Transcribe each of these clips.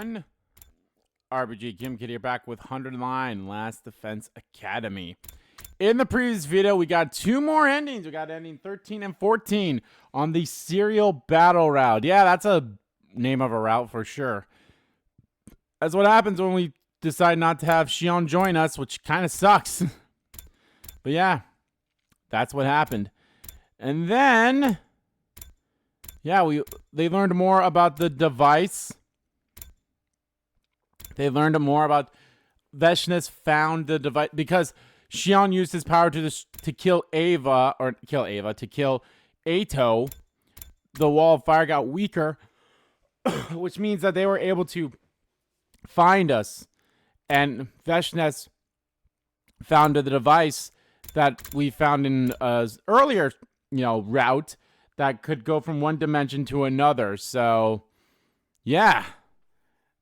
everyone. RPG Kim Kid here, back with 100 Line Last Defense Academy. In the previous video, we got two more endings. We got ending 13 and 14 on the serial battle route. Yeah, that's a name of a route for sure. That's what happens when we decide not to have Shion join us, which kind of sucks. But yeah, that's what happened. And then, yeah, they learned more about the device. They learned more about Veshness found the device because Shion used his power to kill to kill Ato. The wall of fire got weaker, which means that they were able to find us. And Veshness found the device that we found in earlier, route that could go from one dimension to another. So, yeah.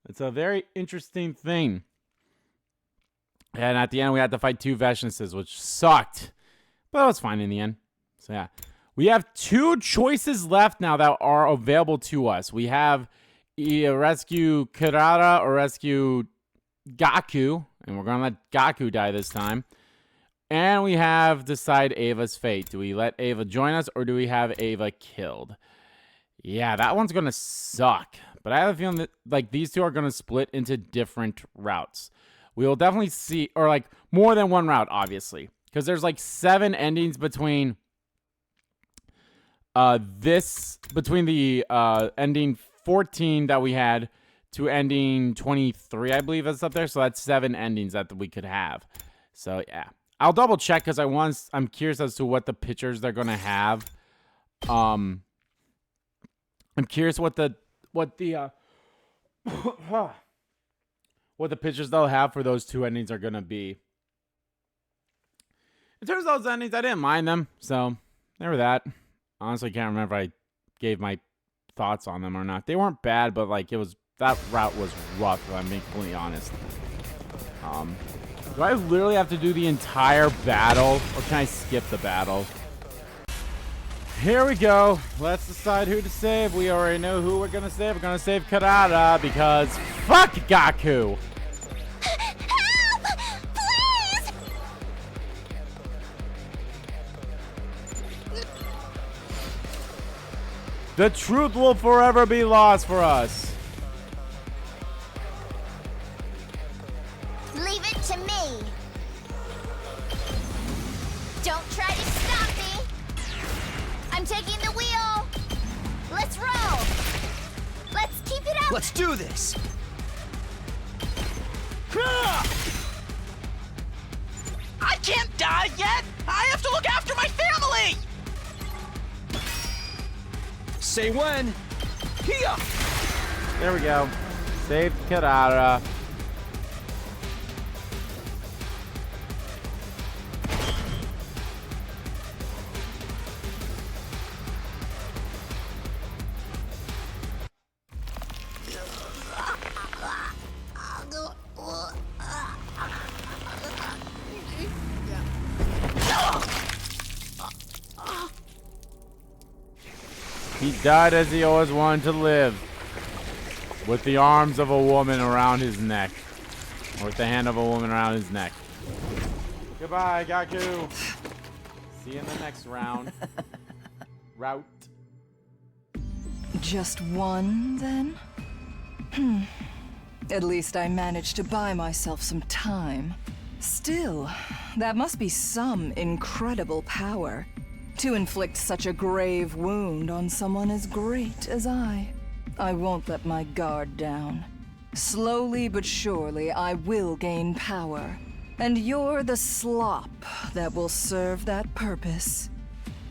It's a very interesting thing. And at the end, we had to fight two Veshnesses, which sucked. But it was fine in the end. So, yeah. We have two choices left now that are available to us. We have rescue Kirara or rescue Gaku. And we're going to let Gaku die this time. And we have decide Ava's fate. Do we let Ava join us or do we have Ava killed? Yeah, that one's going to suck. But I have a feeling that these two are going to split into different routes. We will definitely see, or more than one route, obviously. Because there's 7 endings between between the ending 14 that we had to ending 23, I believe is up there. So that's 7 endings that we could have. So yeah. I'll double check because I'm curious as to what the pictures they're going to have. I'm curious what the pictures they'll have for those two endings are gonna be. In terms of those endings, I didn't mind them, so they were that. Honestly, can't remember if I gave my thoughts on them or not. They weren't bad, but that route was rough. If I'm being completely honest. Do I literally have to do the entire battle, or can I skip the battle? Here we go. Let's decide who to save. We already know who we're going to save. We're going to save Karada because fuck Gaku. Help! Please! The truth will forever be lost for us. Leave it to me. Don't try to stop me. I'm taking the wheel. Let's roll. Let's keep it up. Let's do this. I can't die yet. I have to look after my family. Say when. Here. There we go. Saved Karada. He died as he always wanted to live, with the arms of a woman around his neck, or with the hand of a woman around his neck. Goodbye, Gaku. See you in the next round. Route. Just one, then? At least I managed to buy myself some time. Still, that must be some incredible power. To inflict such a grave wound on someone as great as I. I won't let my guard down. Slowly but surely, I will gain power. And you're the slop that will serve that purpose.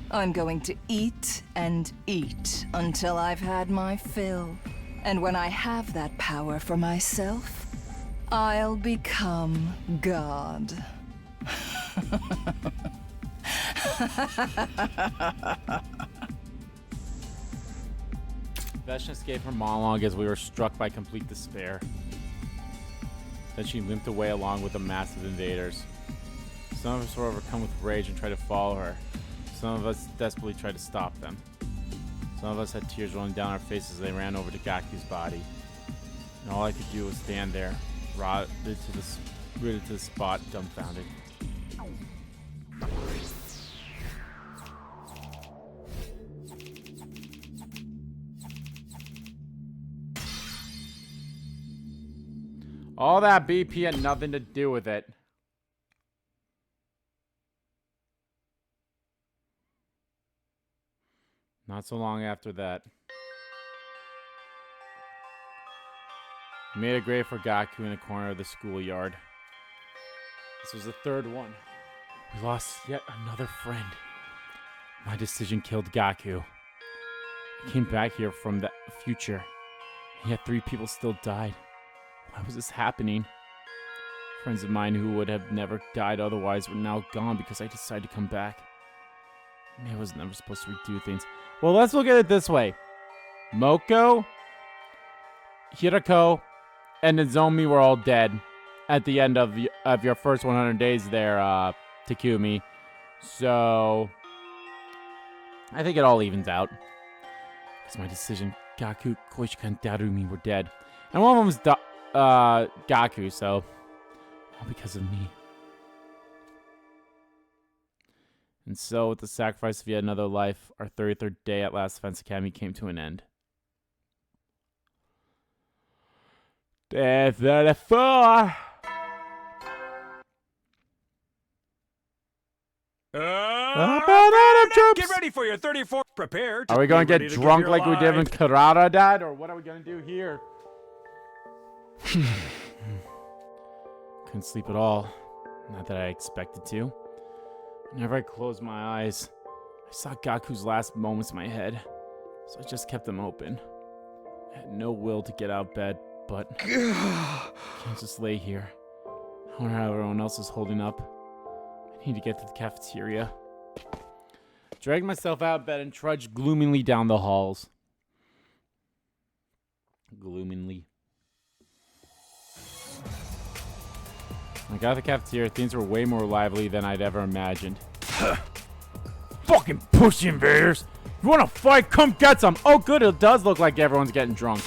I'm going to eat and eat until I've had my fill. And when I have that power for myself, I'll become God. Veshness gave her monologue as we were struck by complete despair. Then she limped away along with the massive invaders. Some of us were overcome with rage and tried to follow her. Some of us desperately tried to stop them. Some of us had tears rolling down our faces as they ran over to Gaku's body. And all I could do was stand there, rooted to the spot, dumbfounded. All that BP had nothing to do with it. Not so long after that. We made a grave for Gaku in a corner of the schoolyard. This was the third one. We lost yet another friend. My decision killed Gaku. I came back here from the future, and yet 3 people still died. Why was this happening? Friends of mine who would have never died otherwise were now gone because I decided to come back. Maybe I was never supposed to redo things. Well, let's look at it this way. Moko, Hirako, and Nozomi were all dead at the end of your first 100 days there, Takumi. So, I think it all evens out. It's my decision. Gaku, Koishika, and Darumi were dead. And one of them was Gaku, so all because of me. And so, with the sacrifice of yet another life, our 33rd day at Last Defense Academy came to an end. Day 34! Get ready for your 34th. Prepare. Are we going to get drunk like we did when Karada died, or what are we going to do here? Couldn't sleep at all. Not that I expected to. Whenever I closed my eyes, I saw Gaku's last moments in my head, so I just kept them open. I had no will to get out of bed, but I can't just lay here. I wonder how everyone else is holding up. I need to get to the cafeteria. Dragged myself out of bed and trudged gloomily down the halls. Gloomily. When I got to the cafeteria, things were way more lively than I'd ever imagined. Fucking pussy invaders! You wanna fight? Come get some! Oh good, it does look like everyone's getting drunk.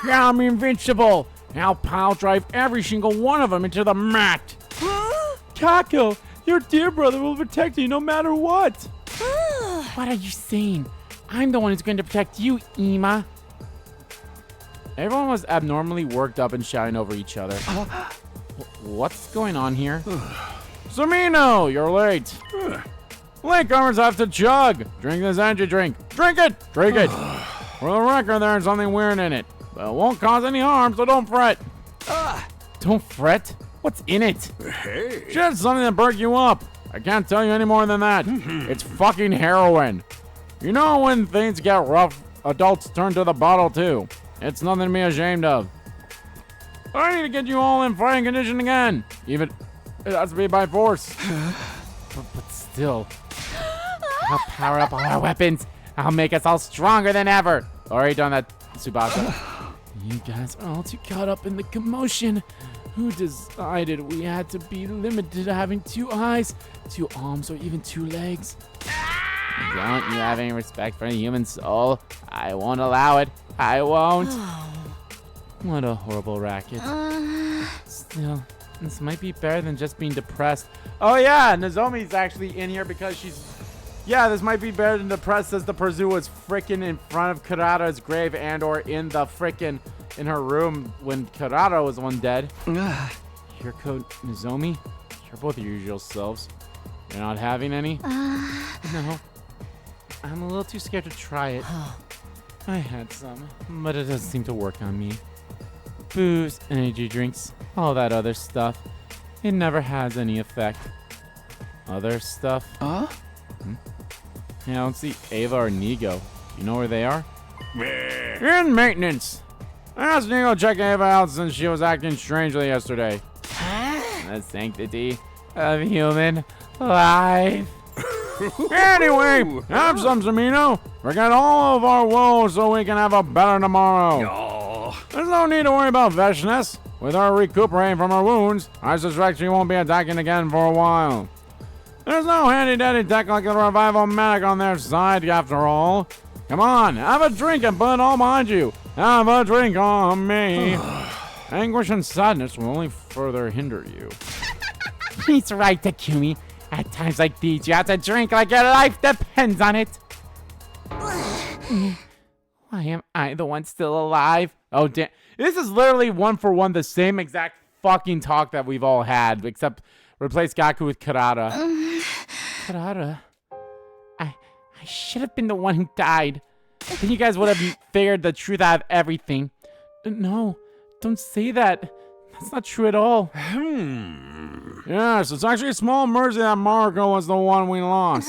Yeah, I'm invincible! Now pile drive every single one of them into the mat! Kako, your dear brother will protect you no matter what! What are you saying? I'm the one who's going to protect you, Ima. Everyone was abnormally worked up and shouting over each other. What's going on here? Sumino, you're late. Latecomers have to chug. Drink this energy drink. Drink it! Drink it! For the record, there's something weird in it. But it won't cause any harm, so don't fret. Don't fret? What's in it? Hey. Just something to perk you up. I can't tell you any more than that. It's fucking heroin. You know when things get rough, adults turn to the bottle too. It's nothing to be ashamed of. I need to get you all in fighting condition again. Even it has to be by force. But still, I'll power up all our weapons. I'll make us all stronger than ever. Already done that, Tsubasa. You guys are all too caught up in the commotion. Who decided we had to be limited to having 2 eyes, 2 arms, or even 2 legs? Don't you have any respect for a human soul? I won't allow it. I won't. What a horrible racket. Still, this might be better than just being depressed. Oh yeah, Nozomi's actually in here because she's... Yeah, this might be better than depressed as the Perzu was frickin' in front of Karada's grave and or in the frickin' in her room when Karada was the one dead. Hirako, Nozomi, you're both your usual selves. You're not having any? No. I'm a little too scared to try it. I had some, but it doesn't seem to work on me. Booze, energy drinks, all that other stuff. It never has any effect. Other stuff? Yeah, I don't see Ava or Nigo. You know where they are? In maintenance. I asked Nigo to check Ava out since she was acting strangely yesterday. The sanctity of human life. Anyway, have some, Sumino. Forget all of our woes so we can have a better tomorrow. There's no need to worry about Veshness. With her recuperating from her wounds, I suspect she won't be attacking again for a while. There's no handy-dandy tech like the revival medic on their side, after all. Come on, have a drink and put it all behind you. Have a drink on me. Anguish and sadness will only further hinder you. He's right, Takumi. At times like these, you have to drink like your life depends on it. Why am I the one still alive? Oh, damn. This is literally one for one the same exact fucking talk that we've all had, except replace Gaku with Karada. Karada? I should have been the one who died. Then you guys would have figured the truth out of everything. No, don't say that. That's not true at all. Yes, it's actually a small mercy that Marco was the one we lost.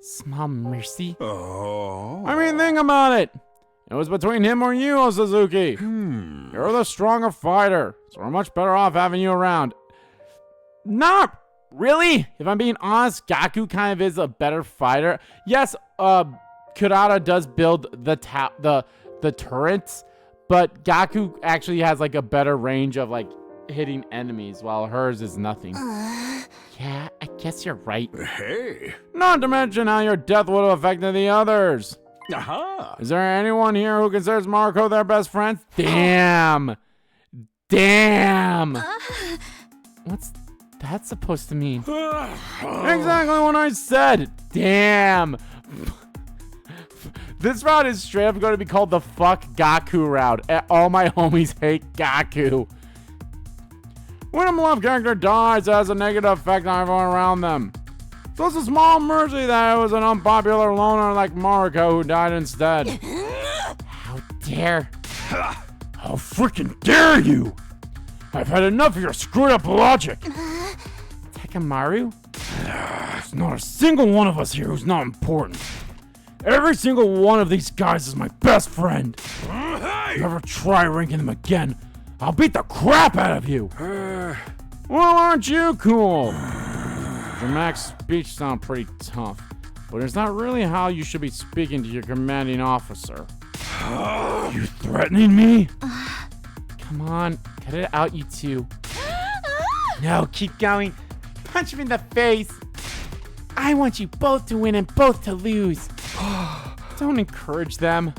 Small mercy? Oh. I mean, think about it. It was between him or you, O Suzuki. You're the stronger fighter, so we're much better off having you around. Not really. If I'm being honest, Gaku kind of is a better fighter. Yes, Kurata does build the turrets, but Gaku actually has like a better range of like hitting enemies, while hers is nothing. Yeah, I guess you're right. Hey. Not to mention how your death would have affected the others. Aha. Is there anyone here who considers Marco their best friend? Damn. Damn. What's that supposed to mean? Exactly what I said. Damn. This route is straight up going to be called the fuck Gaku route. All my homies hate Gaku. When a beloved character dies, it has a negative effect on everyone around them. So it's a small mercy that it was an unpopular loner like Mariko who died instead. How dare. How freaking dare you! I've had enough of your screwed up logic. Takamaru? There's not a single one of us here who's not important. Every single one of these guys is my best friend. If you ever try ranking them again, I'll beat the crap out of you. Well, aren't you cool? Dramatic speech sound pretty tough, but it's not really how you should be speaking to your commanding officer. You threatening me? Come on, cut it out, you two. No, keep going. Punch him in the face. I want you both to win and both to lose. Don't encourage them.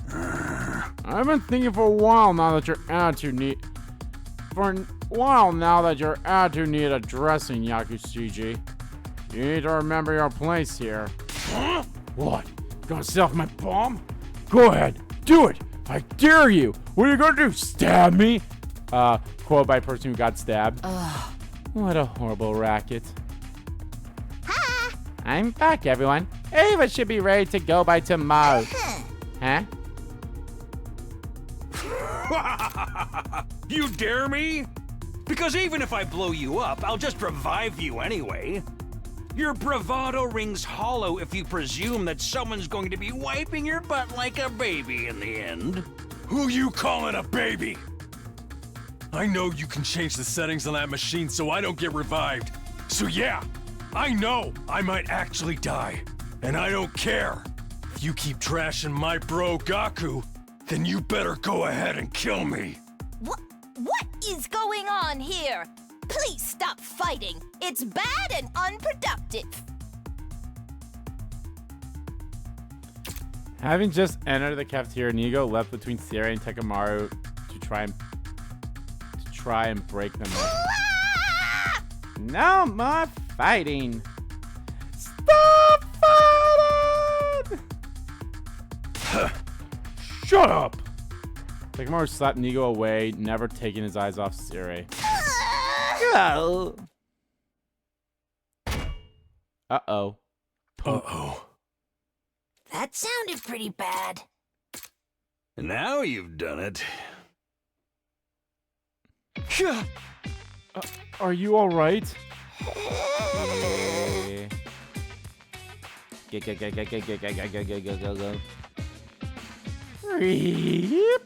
I've been thinking for a while now that your attitude needed addressing, Yakushiji. You need to remember your place here. What? You gonna set off my bomb? Go ahead, do it. I dare you. What are you gonna do? Stab me? Quote by person who got stabbed. What a horrible racket. Ha! I'm back, everyone. Ava should be ready to go by tomorrow. Huh? You dare me? Because even if I blow you up, I'll just revive you anyway. Your bravado rings hollow if you presume that someone's going to be wiping your butt like a baby in the end. Who you calling a baby? I know you can change the settings on that machine so I don't get revived. So yeah, I know I might actually die. And I don't care. If you keep trashing my bro Gaku, then you better go ahead and kill me. What is going on here? Please stop fighting. It's bad and unproductive. Having just entered the cafeteria, Nigo left between Sirei and Takamaru to try and break them up. No more fighting. Stop fighting! Shut up! Takamaru slapped Nigo away, never taking his eyes off Sirei. Go! Uh-oh. Uh-oh. That sounded pretty bad. Now you've done it. Are you alright? Go. Reap.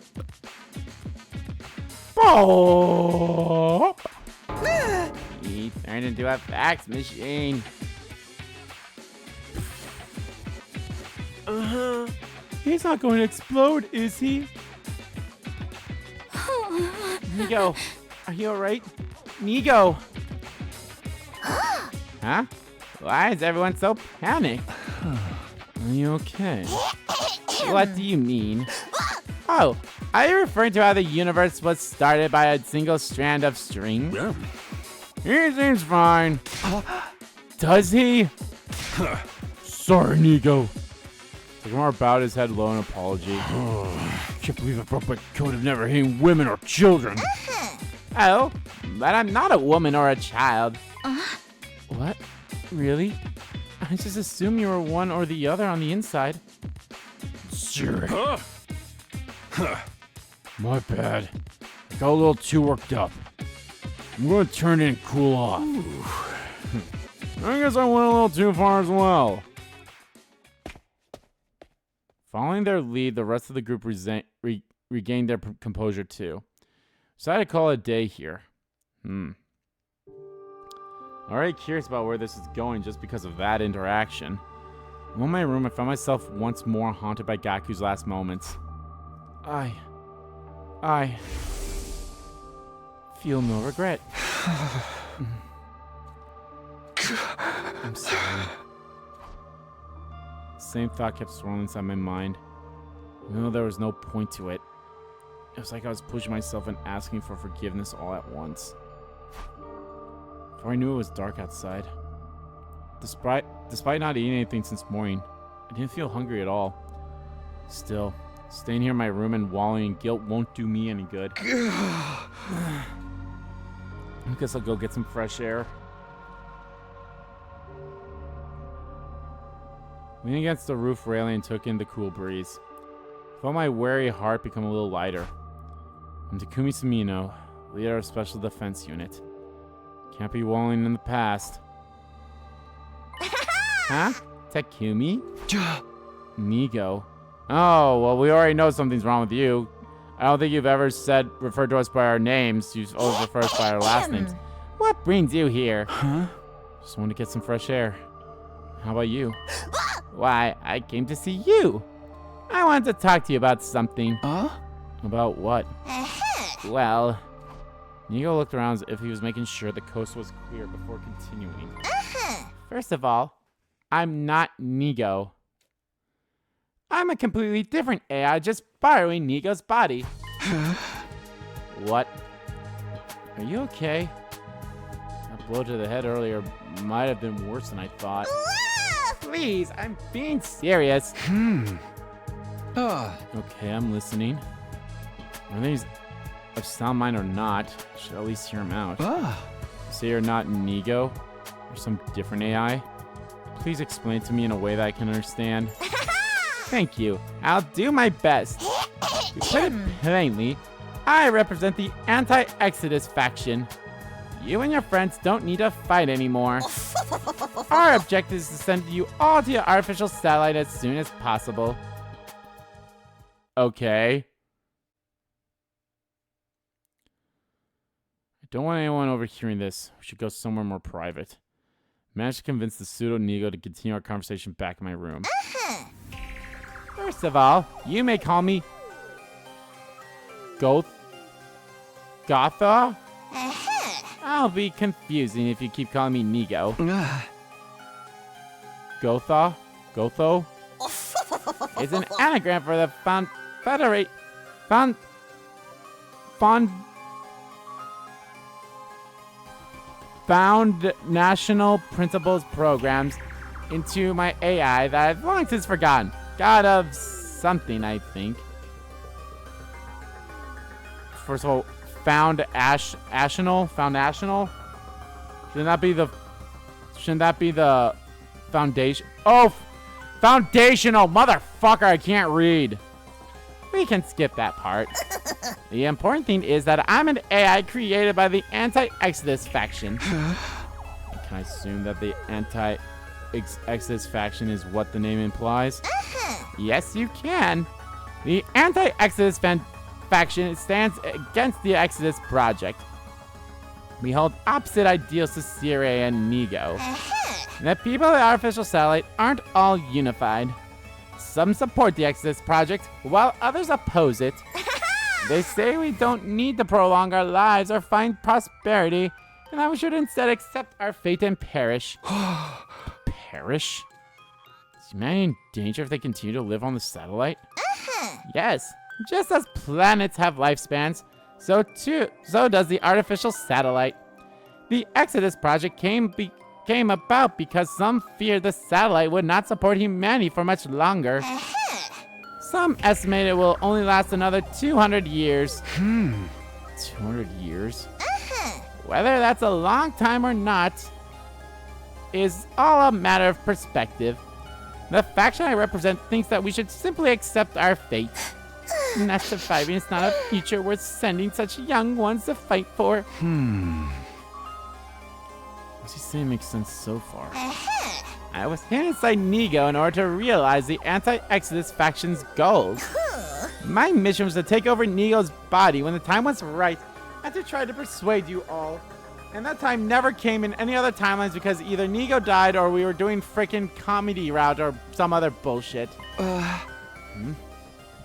Bop. He turned into a fax machine. He's not going to explode, is he? Nigo, are you alright? Nigo! Huh? Why is everyone so panicked? Are you okay? What do you mean? Oh, are you referring to how the universe was started by a single strand of string? Yeah. He seems fine. Does he? Sorry, Nico. Takuma bowed his head low in apology. Can't believe I broke my code of never hating women or children. Oh, but I'm not a woman or a child. What? Really? I just assumed you were one or the other on the inside. Sirei. My bad. I got a little too worked up. I'm gonna turn in and cool off. I guess I went a little too far as well. Following their lead, the rest of the group regained their composure too. Decided to call it a day here. Already curious about where this is going just because of that interaction. In my room, I found myself once more haunted by Gaku's last moments. I feel no regret. I'm sorry. Same thought kept swirling inside my mind. Even though there was no point to it. It was like I was pushing myself and asking for forgiveness all at once. Before I knew it was dark outside. Despite not eating anything since morning, I didn't feel hungry at all. Still, staying here in my room and wallowing in guilt won't do me any good. I guess I'll go get some fresh air. Leaning against the roof railing and took in the cool breeze. Felt my weary heart become a little lighter. I'm Takumi Sumino, leader of Special Defense Unit. Can't be wallowing in the past. Huh? Takumi? Nigo. Oh, well, we already know something's wrong with you. I don't think you've ever referred to us by our names. You've always referred us by our last names. What brings you here? Huh? Just wanted to get some fresh air. How about you? Why, I came to see you. I wanted to talk to you about something. About what? Well, Nigo looked around as if he was making sure the coast was clear before continuing. First of all, I'm not Nigo. I'm a completely different AI just borrowing Nigo's body. What? Are you okay? That blow to the head earlier might have been worse than I thought. Please, I'm being serious. Okay, I'm listening. Whether he's of sound mind or not, I should at least hear him out. Say you're not Nigo? Or some different AI? Please explain to me in a way that I can understand. Thank you. I'll do my best. To put it plainly, I represent the anti-Exodus faction. You and your friends don't need to fight anymore. Our objective is to send you all to your artificial satellite as soon as possible. Okay. I don't want anyone overhearing this. We should go somewhere more private. Managed to convince the pseudo-Nigo to continue our conversation back in my room. First of all, you may call me Gotha? I'll be confusing if you keep calling me Nigo. Gotho? Is an anagram for the Found National Principles Programs into my AI that I've long since forgotten. God of something, I think. First of all, Foundational? Shouldn't that be the foundation? Oh, foundational, motherfucker, I can't read. We can skip that part. The important thing is that I'm an AI created by the anti-Exodus faction. Can I assume that the anti-Exodus faction is what the name implies? Yes, you can. The anti-Exodus faction stands against the Exodus project. We hold opposite ideals to Sirei and Nigo. The people of the artificial satellite aren't all unified. Some support the Exodus project, while others oppose it. They say we don't need to prolong our lives or find prosperity, and that we should instead accept our fate and perish. Perish? Is humanity in danger if they continue to live on the satellite? Yes. Just as planets have lifespans, so does the artificial satellite. The Exodus project came about because some feared the satellite would not support humanity for much longer. Some estimate it will only last another 200 years. 200 years? Whether that's a long time or not is all a matter of perspective. The faction I represent thinks that we should simply accept our fate. Not surviving is not a future worth sending such young ones to fight for. What's he saying makes sense so far? I was hidden inside Nego in order to realize the anti-Exodus faction's goals. My mission was to take over Nego's body when the time was right and to try to persuade you all. And that time never came in any other timelines because either Nego died or we were doing frickin' comedy route or some other bullshit. The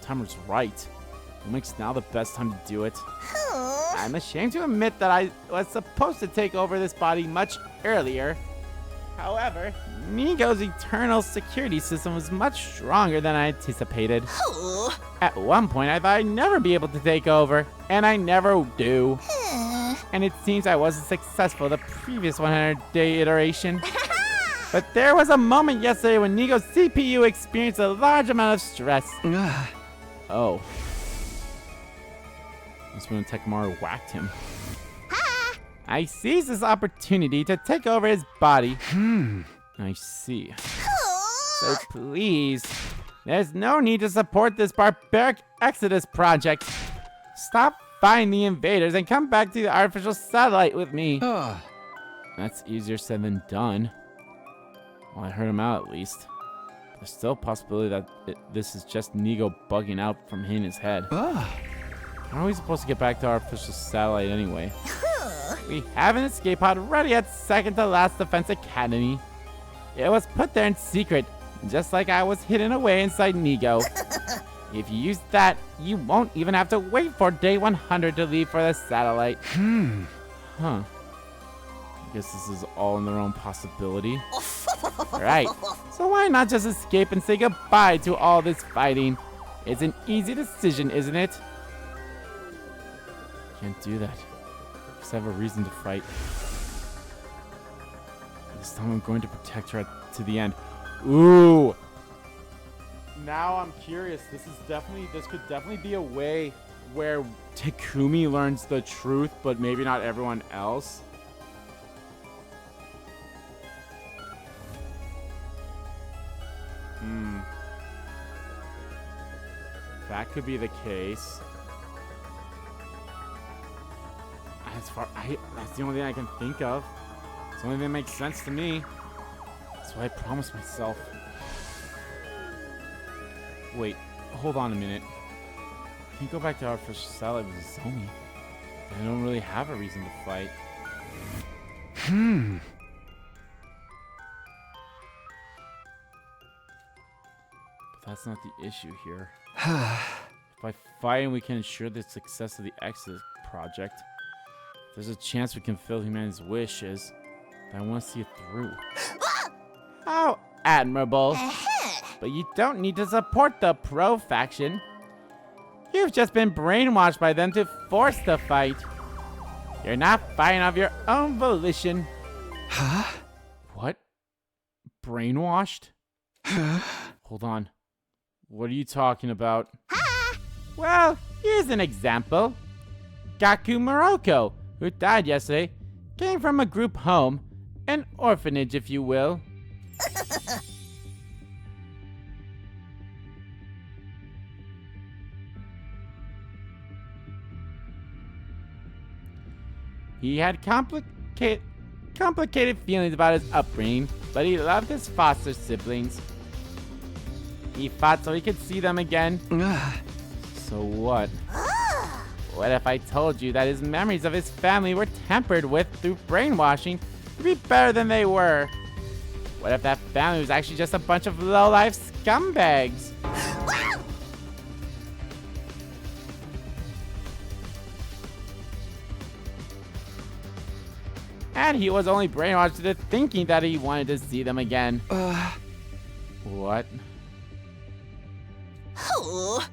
time was right. What makes now the best time to do it? I'm ashamed to admit that I was supposed to take over this body much earlier. However, Nego's eternal security system was much stronger than I anticipated. At one point, I thought I'd never be able to take over, and I never do. And it seems I wasn't successful the previous 100-day iteration. But there was a moment yesterday when Nego's CPU experienced a large amount of stress. Oh. That's when Takamaru whacked him. I seized this opportunity to take over his body. I see. So please, there's no need to support this barbaric Exodus project. Stop fighting the invaders and come back to the artificial satellite with me. That's easier said than done. Well, I heard him out at least. There's still a possibility that this is just Nego bugging out from hitting his head. How are we supposed to get back to our artificial satellite anyway? We have an escape pod ready at second to last Defense Academy. It was put there in secret, just like I was hidden away inside Nego. If you use that, you won't even have to wait for day 100 to leave for the satellite. Huh. I guess this is all in their own possibility. Right. So why not just escape and say goodbye to all this fighting? It's an easy decision, isn't it? Can't do that. Because I have a reason to fight. This time I'm going to protect her to the end. Ooh. Now I'm curious. This could definitely be a way where Takumi learns the truth, but maybe not everyone else. That could be the case. That's the only thing I can think of. It's the only thing that makes sense to me. That's what I promised myself. Wait, hold on a minute. Can you go back to our first satellite with Zomi? I don't really have a reason to fight. But that's not the issue here. By fighting, we can ensure the success of the Exodus project. There's a chance we can fulfill humanity's wishes, but I want to see it through. How admirable. But you don't need to support the pro faction. You've just been brainwashed by them to force the fight. You're not fighting of your own volition. What? Brainwashed? Hold on. What are you talking about? Well, here's an example. Gaku Moroko, who died yesterday, came from a group home, an orphanage if you will. He had complicated feelings about his upbringing, but he loved his foster siblings. He fought so he could see them again. So what? What if I told you that his memories of his family were tampered with through brainwashing to be better than they were? What if that family was actually just a bunch of low-life scumbags? And he was only brainwashed into thinking that he wanted to see them again. What? Oh.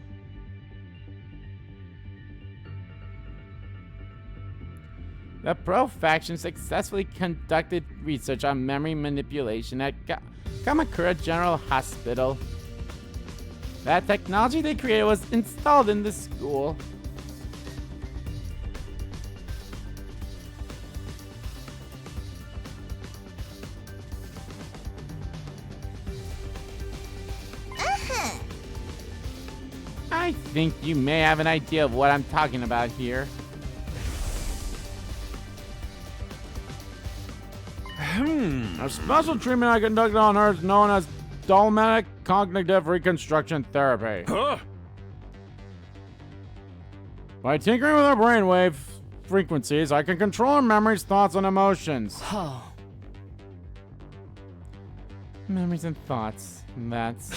The Pro faction successfully conducted research on memory manipulation at Kamakura General Hospital. That technology they created was installed in the school. I think you may have an idea of what I'm talking about here. A special treatment I conducted on her is known as Dolmatic Cognitive Reconstruction Therapy. Huh? By tinkering with her brainwave frequencies, I can control her memories, thoughts, and emotions. Oh. Memories and thoughts. That's...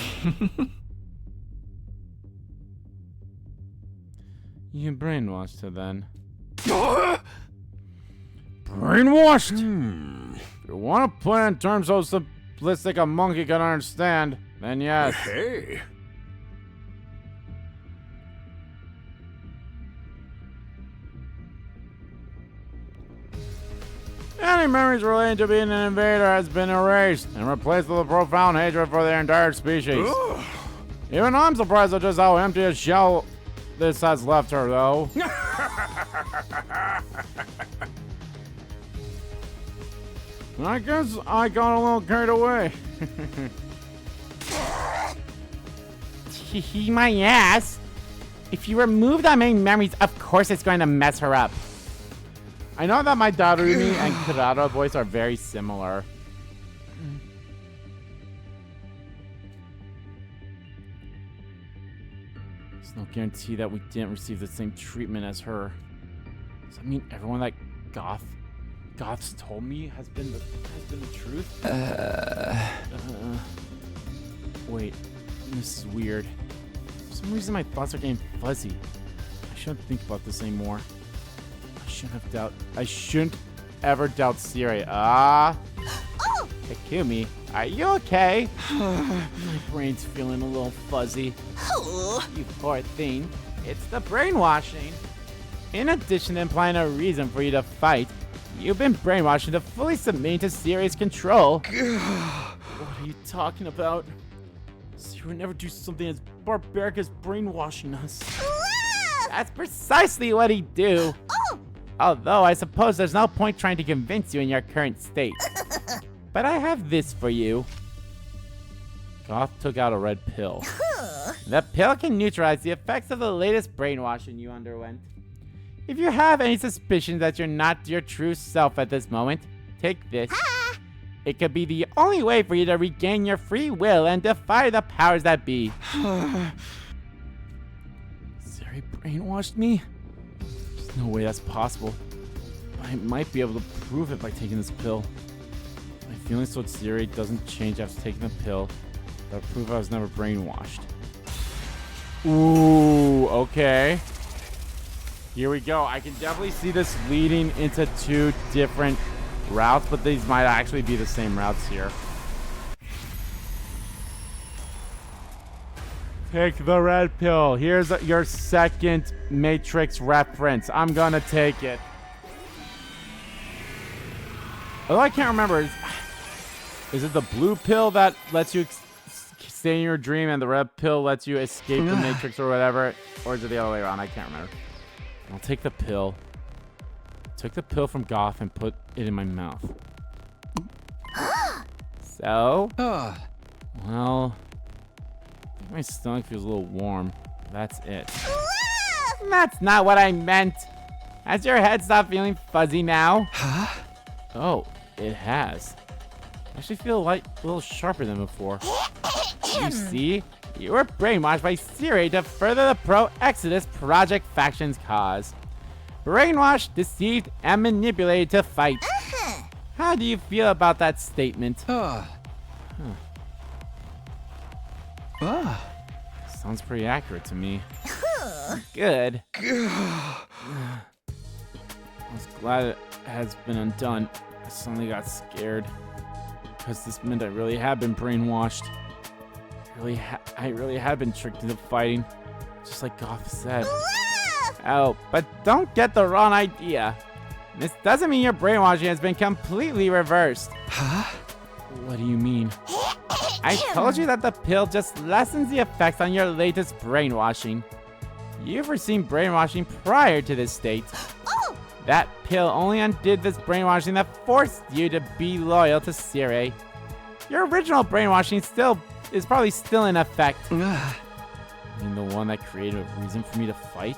You brainwashed her then. Brainwashed? If you want to put it in terms so simplistic a monkey can understand, then yes. Hey. Any memories relating to being an invader has been erased and replaced with a profound hatred for their entire species. Ugh. Even I'm surprised at just how empty a shell this has left her, though. I guess I got a little carried away. My ass. If you remove that many memories, of course it's going to mess her up. I know that my Darumi and Kurara voice are very similar. There's no guarantee that we didn't receive the same treatment as her. Does that mean everyone that Goth's told me has been the truth? Wait, this is weird. For some reason my thoughts are getting fuzzy. I shouldn't think about this anymore. I shouldn't ever doubt Sirei. Takumi, are you okay? My brain's feeling a little fuzzy. You poor thing. It's the brainwashing. In addition to implying a reason for you to fight, you've been brainwashed into fully submitting to Sirei's control. What are you talking about? Sirei would never do something as barbaric as brainwashing us. That's precisely what he'd do. Although I suppose there's no point trying to convince you in your current state. But I have this for you. Goth took out a red pill. The pill can neutralize the effects of the latest brainwashing you underwent. If you have any suspicion that you're not your true self at this moment, take this. It could be the only way for you to regain your free will and defy the powers that be. Sirei brainwashed me? There's no way that's possible. I might be able to prove it by taking this pill. My feelings towards Sirei doesn't change after taking the pill. That'll prove I was never brainwashed. Ooh, okay. Here we go. I can definitely see this leading into two different routes, but these might actually be the same routes here. Take the red pill. Here's your second Matrix reference. I'm gonna take it. Although I can't remember. Is it the blue pill that lets you stay in your dream and the red pill lets you escape the Matrix or whatever? Or is it the other way around? I can't remember. I'll take the pill. Took the pill from Goth and put it in my mouth. So? Well... my stomach feels a little warm. That's it. That's not what I meant. Has your head stopped feeling fuzzy now? Huh? Oh, it has. I actually feel a little sharper than before. You see? You were brainwashed by Sirei to further the Pro-Exodus Project faction's cause. Brainwashed, deceived, and manipulated to fight. How do you feel about that statement? Sounds pretty accurate to me. Good. I was glad it has been undone. I suddenly got scared. Because this meant I really had been brainwashed. I really had been tricked into fighting, just like Goth said. Oh, but don't get the wrong idea. This doesn't mean your brainwashing has been completely reversed. Huh? What do you mean? I told you that the pill just lessens the effects on your latest brainwashing. You've received brainwashing prior to this state. Oh! That pill only undid this brainwashing that forced you to be loyal to Sirei. Your original brainwashing is probably still in effect. Ugh. You mean the one that created a reason for me to fight?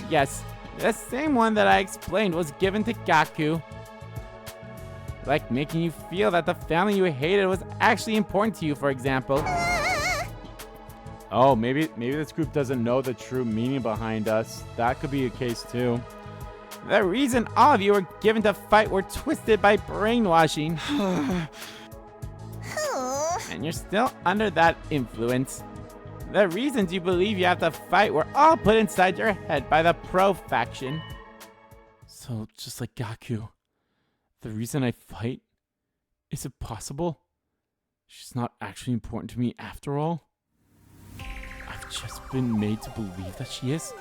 Yes, the same one that I explained was given to Gaku. Like making you feel that the family you hated was actually important to you, for example. Oh, maybe this group doesn't know the true meaning behind us. That could be a case too. The reason all of you were given to fight were twisted by brainwashing. And you're still under that influence. The reasons you believe you have to fight were all put inside your head by the Pro faction. So, just like Gaku, the reason I fight? Is it possible? She's not actually important to me after all? I've just been made to believe that she is,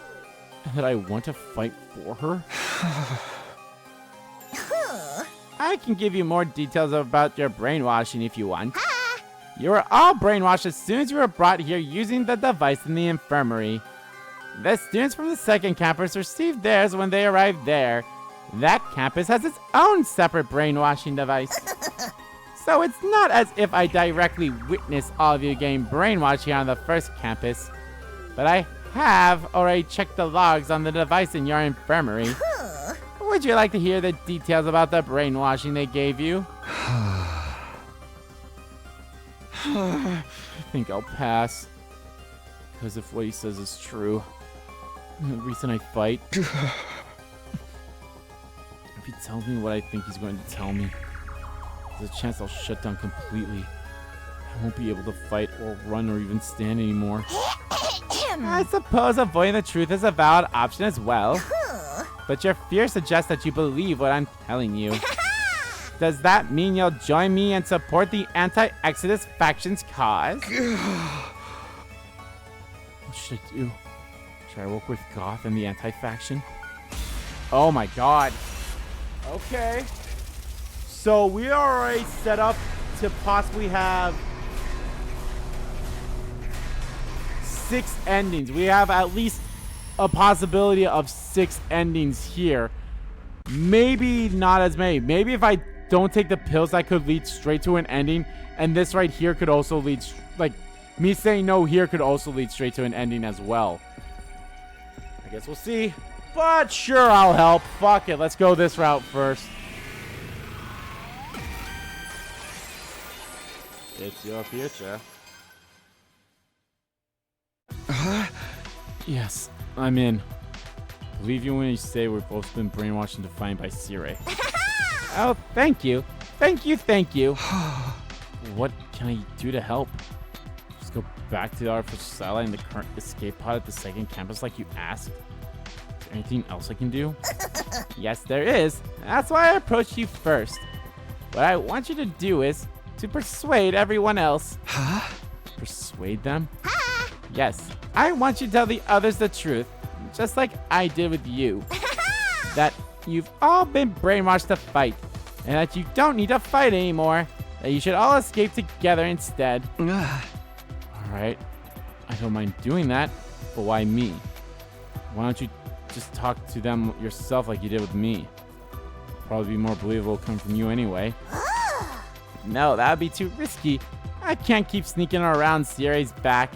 and that I want to fight for her? I can give you more details about your brainwashing if you want. You were all brainwashed as soon as you were brought here using the device in the infirmary. The students from the second campus received theirs when they arrived there. That campus has its own separate brainwashing device. So it's not as if I directly witnessed all of you getting brainwashed here on the first campus. But I have already checked the logs on the device in your infirmary. Would you like to hear the details about the brainwashing they gave you? I think I'll pass. Because if what he says is true, the reason I fight... if he tells me what I think he's going to tell me, there's a chance I'll shut down completely. I won't be able to fight or run or even stand anymore. I suppose avoiding the truth is a valid option as well. But your fear suggests that you believe what I'm telling you. Does that mean you'll join me and support the anti-Exodus faction's cause? What should I do? Should I work with Goth and the anti-faction? Oh my god. Okay. So we are already set up to possibly have 6 endings. We have at least a possibility of 6 endings here. Maybe not as many. Maybe if I don't take the pills, that could lead straight to an ending. And this right here could also lead, like, me saying no here could also lead straight to an ending as well. I guess we'll see. But sure, I'll help. Fuck it. Let's go this route first. It's your future. Yes, I'm in. Believe you when you say we've both been brainwashed and defined by Sirei. Oh, thank you. Thank you, thank you. What can I do to help? Just go back to the artificial satellite and the current escape pod at the second campus like you asked? Is there anything else I can do? Yes, there is. That's why I approached you first. What I want you to do is to persuade everyone else. Huh? Persuade them? Yes, I want you to tell the others the truth, just like I did with you. That you've all been brainwashed to fight, and that you don't need to fight anymore, that you should all escape together instead. Alright, I don't mind doing that, but why me? Why don't you just talk to them yourself like you did with me? Probably be more believable coming from you anyway. No, that would be too risky. I can't keep sneaking around Sirei's back.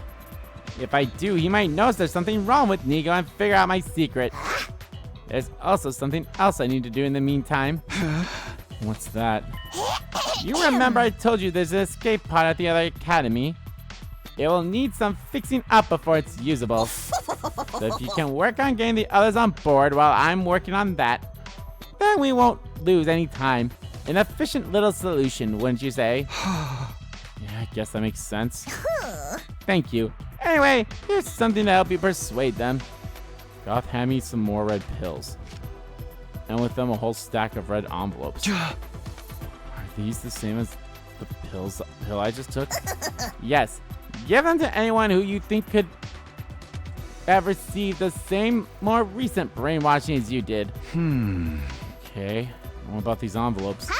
If I do, he might notice there's something wrong with Nigo and figure out my secret. There's also something else I need to do in the meantime. What's that? You remember I told you there's an escape pod at the other academy? It will need some fixing up before it's usable. So if you can work on getting the others on board while I'm working on that, then we won't lose any time. An efficient little solution, wouldn't you say? Yeah, I guess that makes sense. Thank you. Anyway, here's something to help you persuade them. Goth hand me some more red pills. And with them a whole stack of red envelopes. Are these the same as the pill I just took? Yes. Give them to anyone who you think could have received the same more recent brainwashing as you did. Okay. What about these envelopes?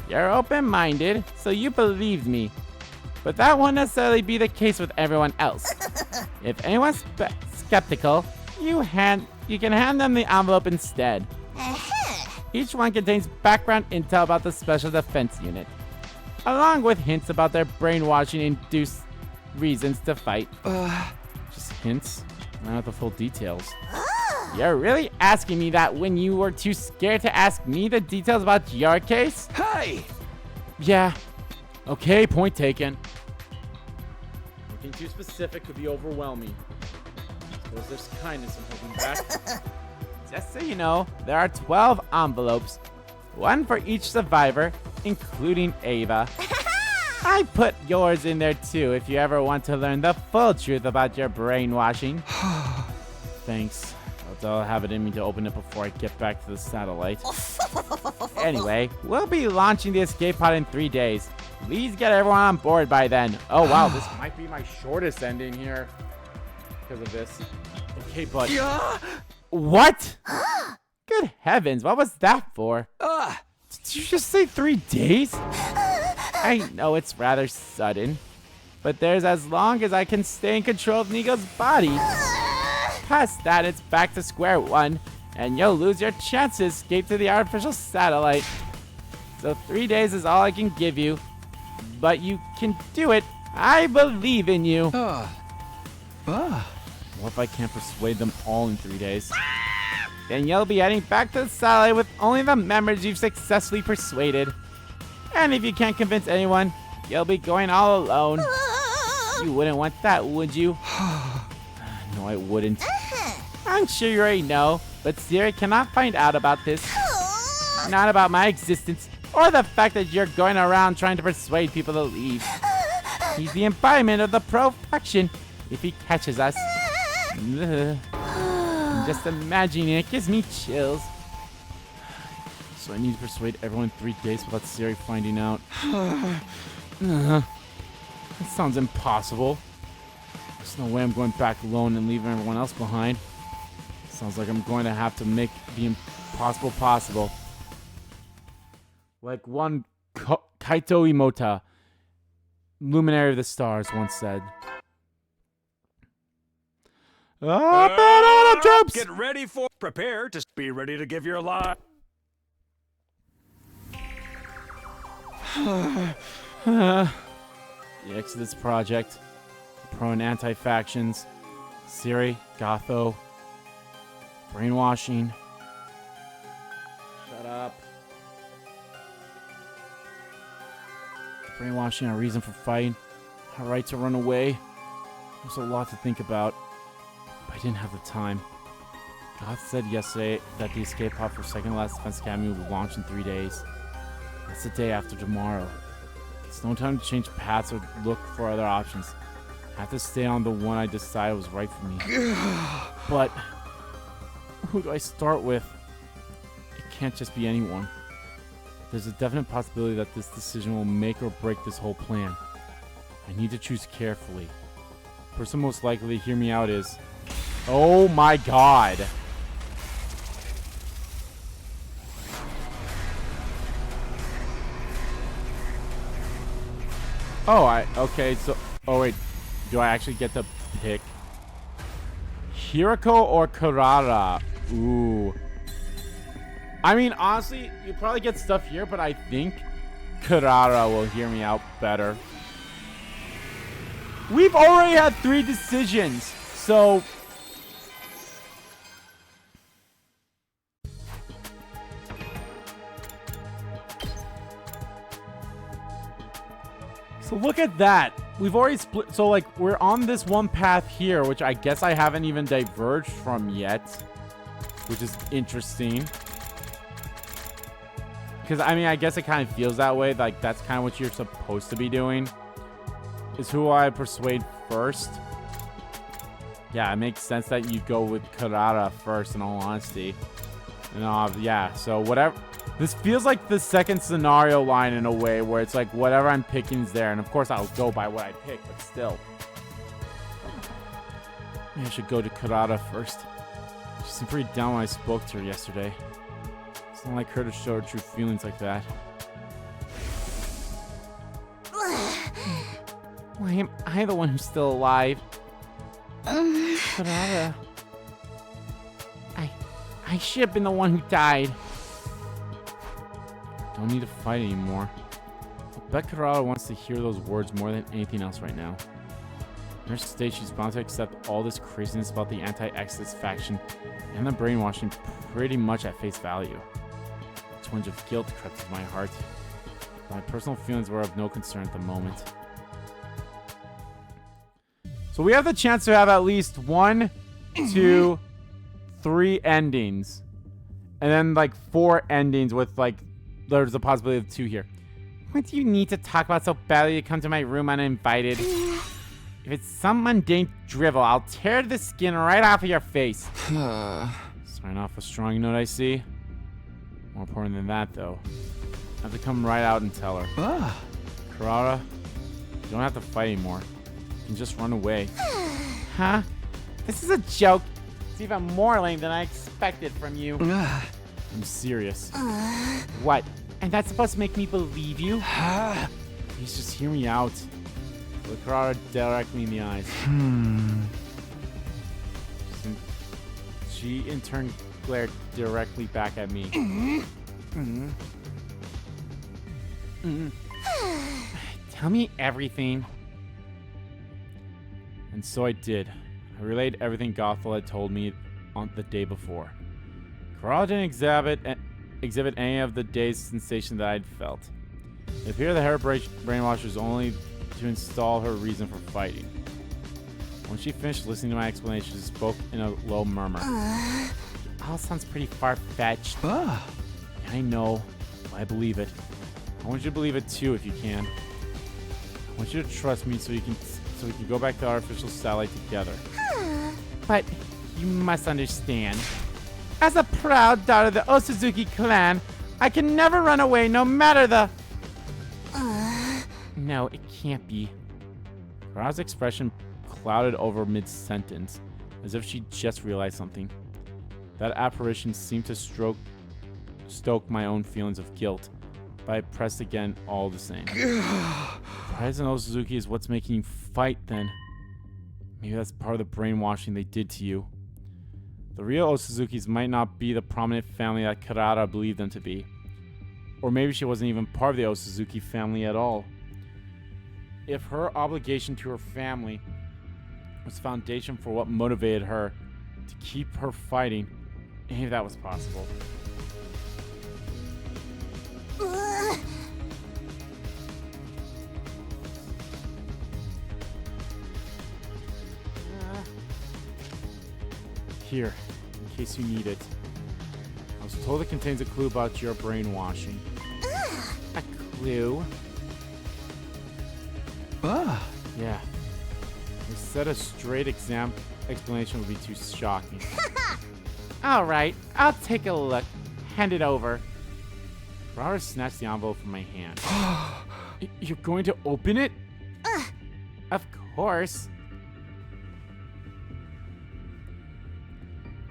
You're open-minded, so you believed me. But that won't necessarily be the case with everyone else. If anyone's skeptical, you can hand them the envelope instead. Each one contains background intel about the Special Defense Unit, along with hints about their brainwashing-induced reasons to fight. Just hints, not the full details. You're really asking me that when you were too scared to ask me the details about your case? Hey! Yeah. Okay, point taken. Looking too specific could be overwhelming. Suppose there's kindness in holding back. Just so you know, there are 12 envelopes. One for each survivor, including Ava. I put yours in there too if you ever want to learn the full truth about your brainwashing. Thanks. I'll have it in me to open it before I get back to the satellite. Anyway, we'll be launching the escape pod in 3 days. Please get everyone on board by then. Oh wow, this might be my shortest ending here because of this. Okay, but what? Good heavens, what was that for? Did you just say 3 days? I know it's rather sudden, but there's as long as I can stay in control of Nico's body. Past that, it's back to square one, and you'll lose your chance to escape to the artificial satellite. So 3 days is all I can give you, but you can do it. I believe in you. What if I can't persuade them all in 3 days? Then you'll be heading back to the satellite with only the members you've successfully persuaded. And if you can't convince anyone, you'll be going all alone. You wouldn't want that, would you? No, I wouldn't. I'm sure you already know, but Sirei cannot find out about this. Not about my existence, or the fact that you're going around trying to persuade people to leave. He's the embodiment of the pro-faction if he catches us. Just imagining it gives me chills. So I need to persuade everyone in 3 days without Sirei finding out. That sounds impossible. There's no way I'm going back alone and leaving everyone else behind. Sounds like I'm going to have to make the impossible possible. Like one Kaito Imota, luminary of the stars, once said. Troops! Get ready for... Prepare to be ready to give your life. The Exodus Project, pro and anti-factions, Sirei, Gotho, brainwashing. Shut up. Brainwashing, our reason for fighting, our right to run away. There's a lot to think about, but I didn't have the time. God said yesterday that the escape pod for Second Last Defense Academy will launch in 3 days. That's the day after tomorrow. It's no time to change paths or look for other options. I have to stay on the one I decided was right for me. But who do I start with? It can't just be anyone. There's a definite possibility that this decision will make or break this whole plan. I need to choose carefully. The person most likely to hear me out is... Oh my god! Oh, okay, so... Oh, wait. Do I actually get to pick? Hirako or Karara? Ooh. I mean, honestly, you probably get stuff here, but I think Karara will hear me out better. We've already had 3 decisions, so... So look at that. We've already split. So like we're on this one path here, which I guess I haven't even diverged from yet, which is interesting. Because I mean, I guess it kind of feels that way. Like that's kind of what you're supposed to be doing. Is who I persuade first. Yeah, it makes sense that you go with Karara first, in all honesty. And yeah, so whatever. This feels like the second scenario line in a way where it's like whatever I'm picking is there. And of course I'll go by what I pick, but still. Maybe I should go to Kurata first. She seemed pretty down when I spoke to her yesterday. It's not like her to show her true feelings like that. Why am I the one who's still alive? Kurata. I should have been the one who died. Don't need to fight anymore. I bet Kurata wants to hear those words more than anything else right now. In her state, she's bound to accept all this craziness about the anti-Exodus faction and the brainwashing pretty much at face value. A twinge of guilt crept into my heart. But my personal feelings were of no concern at the moment. So we have the chance to have at least 1, 2, 3 endings. And then like 4 endings with like, there's a possibility of 2 here. What do you need to talk about so badly to come to my room uninvited? If it's some mundane drivel, I'll tear the skin right off of your face. Sign off a strong note, I see. More important than that, though. I have to come right out and tell her. Kurata, you don't have to fight anymore. You can just run away. Huh? This is a joke. It's even more lame than I expected from you. I'm serious. What? And that's supposed to make me believe you? Please just hear me out. Look Kurata directly in the eyes. She in turn glared directly back at me. Tell me everything. And so I did. I relayed everything Gothel had told me on the day before. Kurata didn't exhibit any of the day's sensation that I'd felt. It appeared that her brainwash was only to install her reason for fighting. When she finished listening to my explanation, she spoke in a low murmur. It all sounds pretty far-fetched. I know, but I believe it. I want you to believe it too if you can. I want you to trust me so we can go back to our artificial satellite together. But you must understand. As a proud daughter of the Osuzuki clan, I can never run away no matter the... No, it can't be. Kurata's expression clouded over mid-sentence, as if she just realized something. That apparition seemed to stoke my own feelings of guilt, but I pressed again all the same. Pride in Osuzuki is what's making you fight, then. Maybe that's part of the brainwashing they did to you. The real Osuzukis might not be the prominent family that Kurata believed them to be. Or maybe she wasn't even part of the Osuzuki family at all. If her obligation to her family was foundation for what motivated her to keep her fighting, maybe that was possible. Here, in case you need it. I was told it contains a clue about your brainwashing. A clue? Yeah. They said a straight explanation would be too shocking. Alright, I'll take a look. Hand it over. Robert snatched the envelope from my hand. You're going to open it? Of course.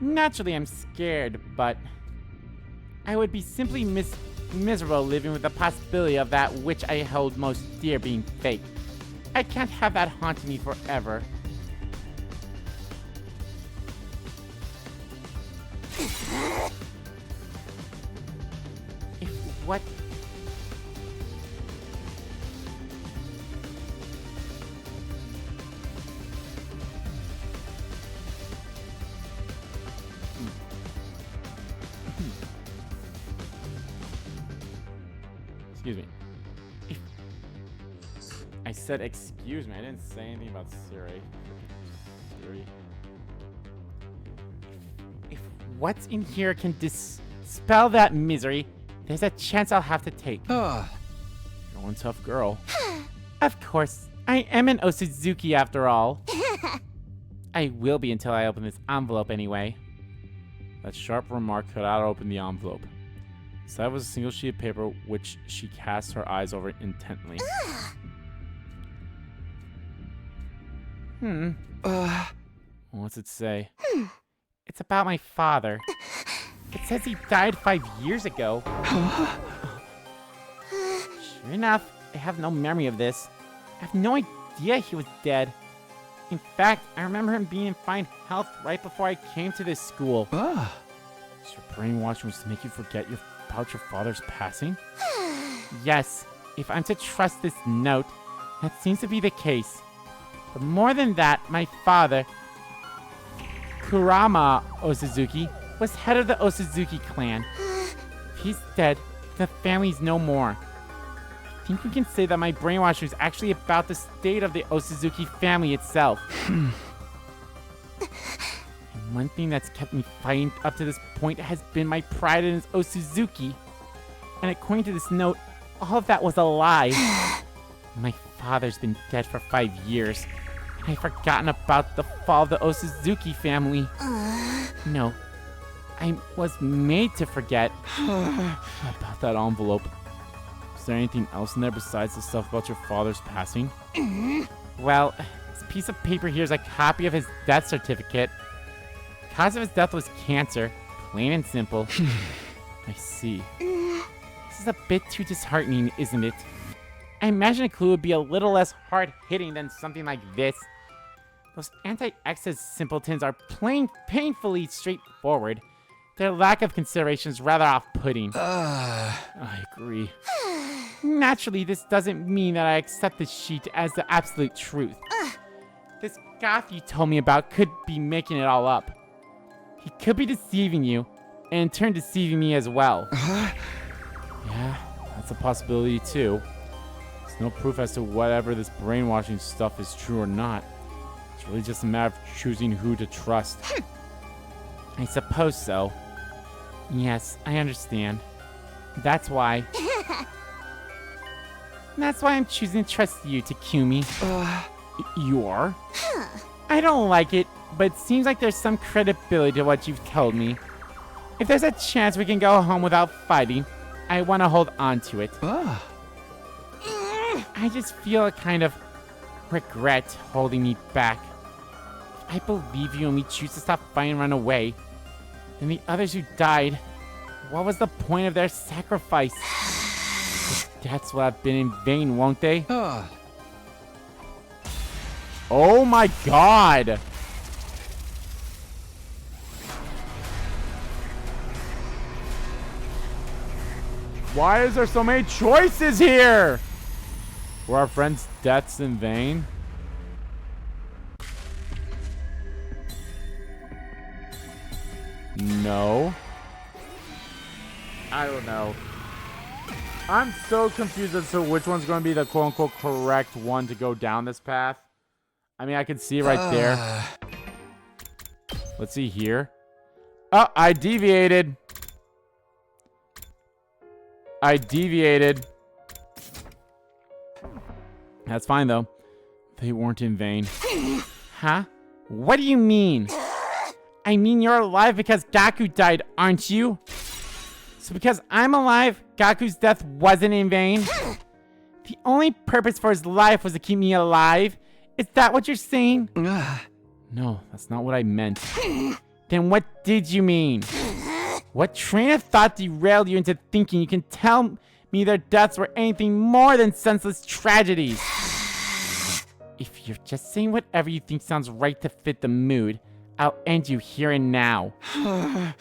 Naturally, I'm scared, but I would be simply miserable living with the possibility of that which I held most dear being fake. I can't have that haunting me forever. What? Excuse me. I said excuse me. I didn't say anything about Sirei. If what's in here can dispel that misery, there's a chance I'll have to take. You're one tough girl. Of course. I am an Osuzuki after all. I will be until I open this envelope anyway. That sharp remark Kurata opened the envelope. Inside was a single sheet of paper which she cast her eyes over intently. What's it say? It's about my father. It says he died 5 years ago. Sure enough, I have no memory of this. I have no idea he was dead. In fact, I remember him being in fine health right before I came to this school. So your brainwashing was to make you forget about your father's passing? Yes, if I'm to trust this note, that seems to be the case. But more than that, my father, Kurama Osazuki, was head of the Osazuki clan. If he's dead, the family's no more. I think we can say that my brainwash was actually about the state of the Osazuki family itself. And one thing that's kept me fighting up to this point has been my pride in Osazuki. And according to this note, all of that was a lie. My father's been dead for 5 years. And I've forgotten about the fall of the Osazuki family. No, I was made to forget about that envelope. Is there anything else in there besides the stuff about your father's passing? Well, this piece of paper here is a copy of his death certificate. The cause of his death was cancer, plain and simple. I see. This is a bit too disheartening, isn't it? I imagine a clue would be a little less hard-hitting than something like this. Those anti-Access simpletons are painfully straightforward. Their lack of consideration is rather off-putting. I agree. Naturally, this doesn't mean that I accept this sheet as the absolute truth. This goth you told me about could be making it all up. He could be deceiving you, and in turn deceiving me as well. Yeah, that's a possibility too. There's no proof as to whatever this brainwashing stuff is true or not. It's really just a matter of choosing who to trust. I suppose so. Yes, I understand. That's why. That's why I'm choosing to trust you, Takumi. You are? I don't like it, but it seems like there's some credibility to what you've told me. If there's a chance we can go home without fighting, I want to hold on to it. I just feel a kind of regret holding me back. If I believe you and we choose to stop fighting and run away, then the others who died, what was the point of their sacrifice? The deaths will have been in vain, won't they? Oh my god! Why is there so many choices here? Were our friends' deaths in vain? No. I don't know. I'm so confused as to which one's going to be the quote-unquote correct one to go down this path. I mean, I can see it right there. Let's see here. Oh, I deviated. I deviated. That's fine, though. They weren't in vain. Huh? What do you mean? I mean, you're alive because Gaku died, aren't you? So because I'm alive, Gaku's death wasn't in vain? The only purpose for his life was to keep me alive? Is that what you're saying? No, that's not what I meant. Then what did you mean? What train of thought derailed you into thinking you can tell me their deaths were anything more than senseless tragedies? If you're just saying whatever you think sounds right to fit the mood, I'll end you here and now. I'm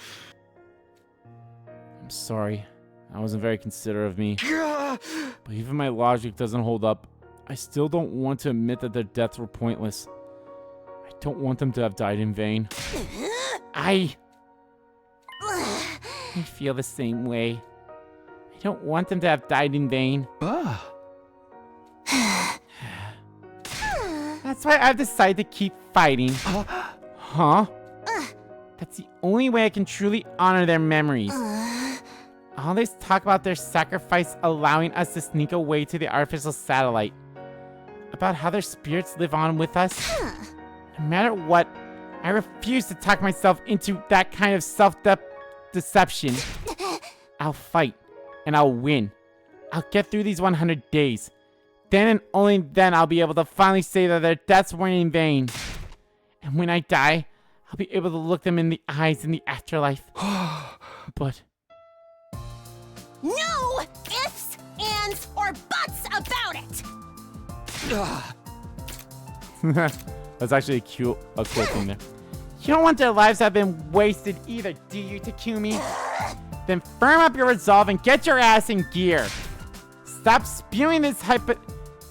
sorry. That wasn't very considerate of me. But even my logic doesn't hold up. I still don't want to admit that their deaths were pointless. I don't want them to have died in vain. I feel the same way. I don't want them to have died in vain. That's why I've decided to keep fighting. Huh? That's the only way I can truly honor their memories. All this talk about their sacrifice allowing us to sneak away to the artificial satellite. About how their spirits live on with us. No matter what, I refuse to talk myself into that kind of self-deception. I'll fight, and I'll win. I'll get through these 100 days. Then and only then I'll be able to finally say that their deaths weren't in vain. And when I die, I'll be able to look them in the eyes in the afterlife. But... No ifs, ands, or buts about it! That's actually a cool thing there. You don't want their lives to have been wasted either, do you, Takumi? Then firm up your resolve and get your ass in gear. Stop spewing this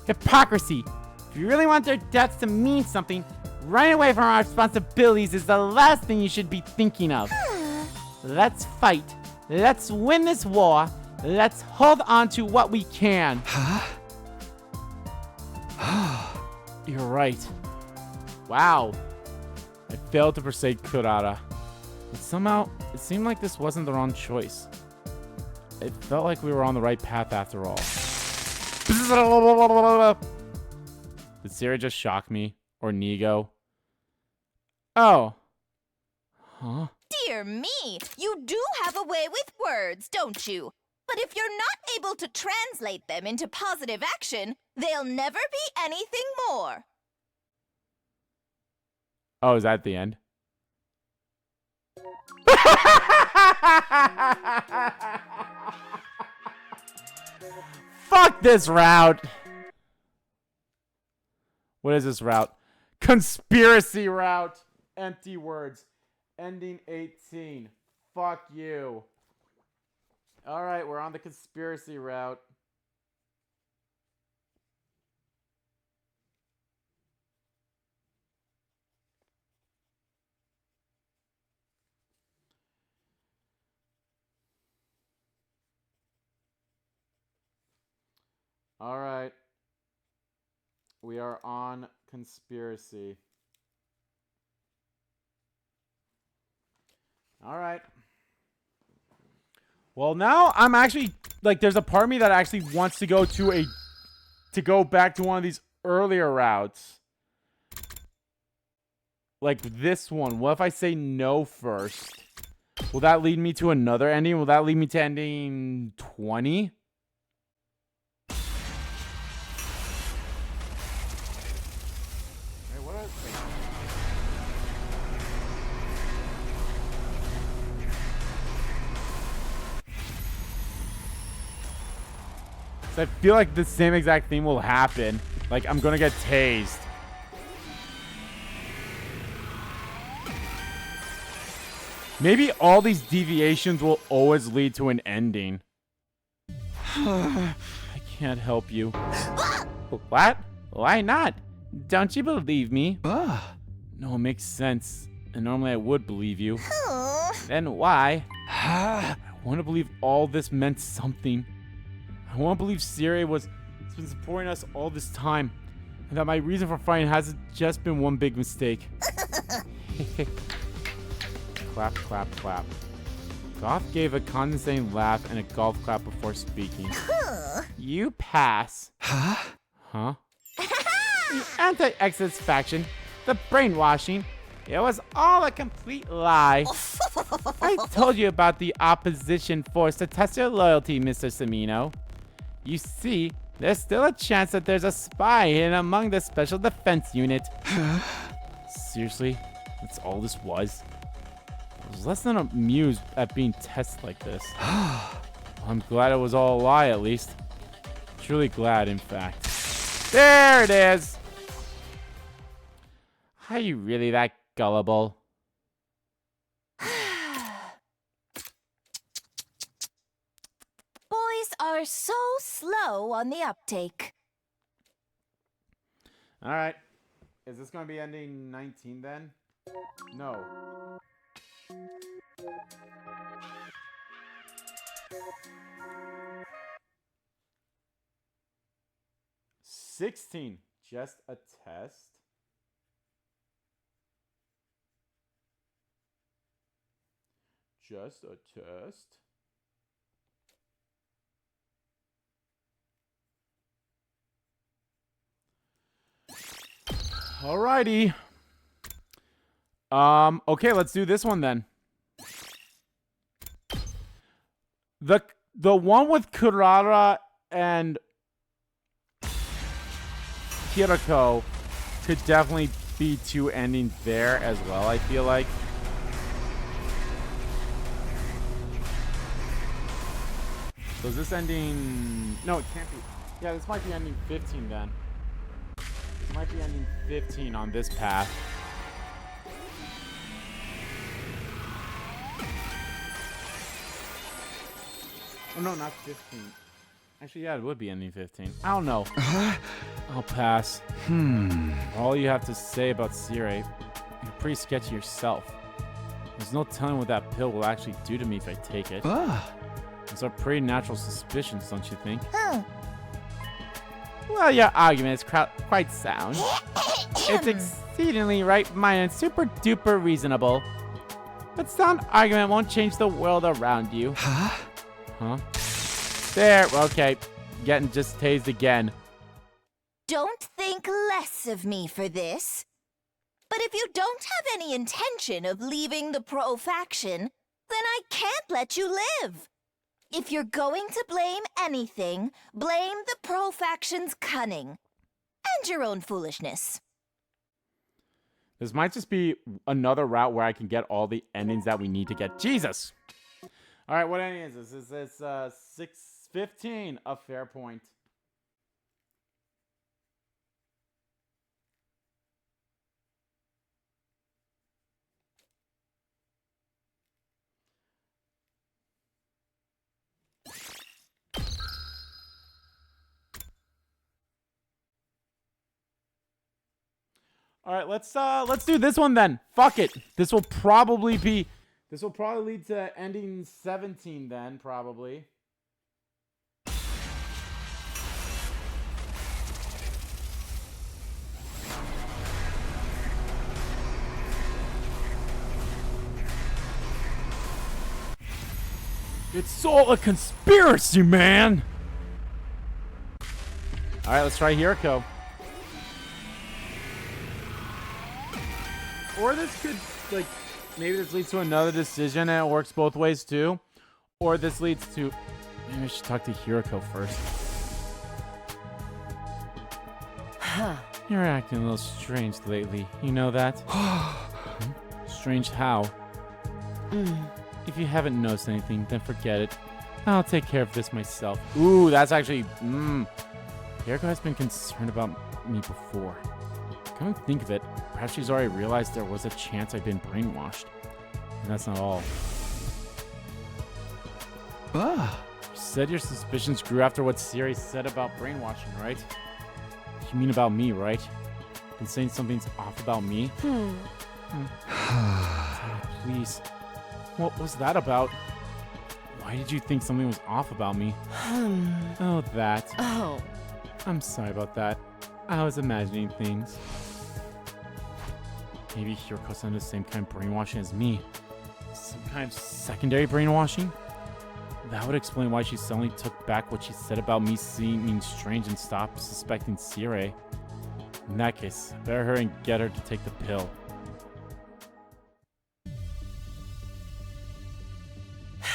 hypocrisy. If you really want their deaths to mean something, running away from our responsibilities is the last thing you should be thinking of. Let's fight. Let's win this war. Let's hold on to what we can. You're right. Wow. I failed to persuade Kurara. But somehow, it seemed like this wasn't the wrong choice. It felt like we were on the right path after all. Did Sirei just shock me? Or Nigo? Oh. Huh? Dear me, you do have a way with words, don't you? But if you're not able to translate them into positive action, they'll never be anything more. Oh, is that the end? Fuck this route. What is this route? Conspiracy route. Empty words. Ending 18. Fuck you. Alright, we're on the conspiracy route. Alright. We are on conspiracy. Alright. Well, now I'm actually, like, there's a part of me that actually wants to go go back to one of these earlier routes. Like this one. What if I say no first? Will that lead me to another ending? Will that lead me to ending 20? I feel like the same exact thing will happen. Like, I'm gonna get tased. Maybe all these deviations will always lead to an ending. I can't help you. What? Why not? Don't you believe me? No, it makes sense. And normally I would believe you. Then why? I want to believe all this meant something. I want to believe Sirei has been supporting us all this time, and that my reason for fighting hasn't just been one big mistake. Clap, clap, clap. Goth gave a condescending laugh and a golf clap before speaking. You pass. Huh? The anti-Exodus faction, the brainwashing, it was all a complete lie. I told you about the opposition force to test your loyalty, Mr. Sumino. You see, there's still a chance that there's a spy hidden among the Special Defense Unit. Seriously? That's all this was? I was less than amused at being tested like this. I'm glad it was all a lie, at least. Truly glad, in fact. There it is! Are you really that gullible? Boys are so slow on the uptake. Alright. Is this going to be ending 19 then? No. $16. Just a test. Just a test. Alrighty. Okay, let's do this one then. The one with Kurara and Kiriko could definitely be 2 endings there as well, I feel like. So is this ending... No, it can't be. Yeah, this might be ending 15 then. This might be ending 15 on this path. Oh, no, not 15. Actually, yeah, it would be ending 15. I don't know. I'll pass. All you have to say about Sirei, you're pretty sketchy yourself. There's no telling what that pill will actually do to me if I take it. Those are pretty natural suspicions, don't you think? Well, your argument is quite sound. It's exceedingly right-minded and super-duper reasonable. But sound argument won't change the world around you. Huh? There, okay. Getting just tased again. Don't think less of me for this. But if you don't have any intention of leaving the Pro faction, then I can't let you live. If you're going to blame anything, blame the Pro faction's cunning. And your own foolishness. This might just be another route where I can get all the endings that we need to get. Jesus! Alright, what ending is this? Is this 615? A fair point. All right, let's do this one then. Fuck it. This will probably lead to ending 17 then, probably. It's all a conspiracy, man. All right, let's try Hiriko. Or this could, like, maybe this leads to another decision and it works both ways too. Or this leads to, maybe I should talk to Hiriko first. You're acting a little strange lately. You know that? Strange how? If you haven't noticed anything, then forget it. I'll take care of this myself. Ooh, that's actually, Hiriko has been concerned about me before. Come to think of it, perhaps she's already realized there was a chance I'd been brainwashed. And that's not all. You said your suspicions grew after what Sirei said about brainwashing, right? You mean about me, right? Been saying something's off about me? Please. What was that about? Why did you think something was off about me? Oh, that. Oh. I'm sorry about that. I was imagining things. Maybe Hiriko's under the same kind of brainwashing as me. Some kind of secondary brainwashing? That would explain why she suddenly took back what she said about me seeming strange and stopped suspecting Sirei. In that case, better hurry and get her to take the pill.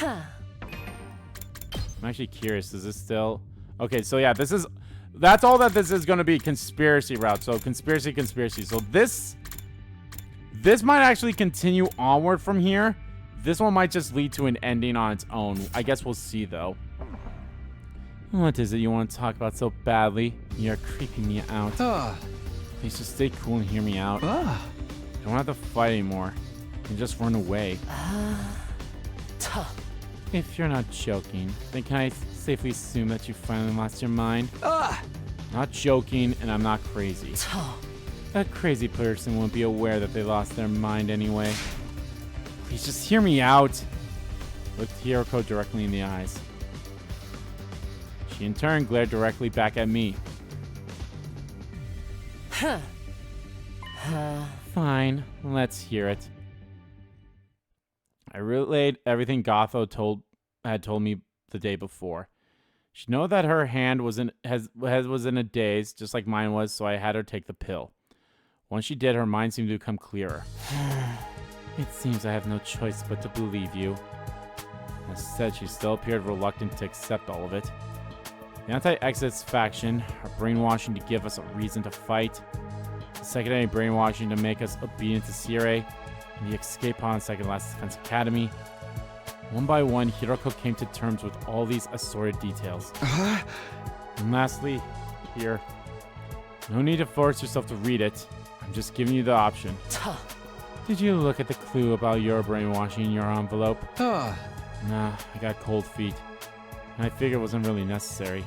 I'm actually curious, is this still... Okay, so yeah, that's all that this is going to be, conspiracy route. So conspiracy. So this might actually continue onward from here. This one might just lead to an ending on its own. I guess we'll see, though. What is it you want to talk about so badly? You're creeping me out. Please just stay cool and hear me out. You don't have to fight anymore. You can just run away. If you're not joking, then can I safely assume that you finally lost your mind? Not joking, and I'm not crazy. A crazy person won't be aware that they lost their mind anyway. Please just hear me out. Looked Hiriko directly in the eyes. She in turn glared directly back at me. Fine, let's hear it. I relayed everything Gotho had told me the day before. She knew that her hand was in a daze, just like mine was, so I had her take the pill. Once she did, her mind seemed to become clearer. It seems I have no choice but to believe you. As said, she still appeared reluctant to accept all of it. The anti-Exits faction are brainwashing to give us a reason to fight. the secondary brainwashing to make us obedient to Sirei, and the escape pod on Second Last Defense Academy. One by one, Hiroko came to terms with all these assorted details. And lastly, here. No need to force yourself to read it. I'm just giving you the option. Did you look at the clue about your brainwashing in your envelope? Nah, I got cold feet. And I figured it wasn't really necessary.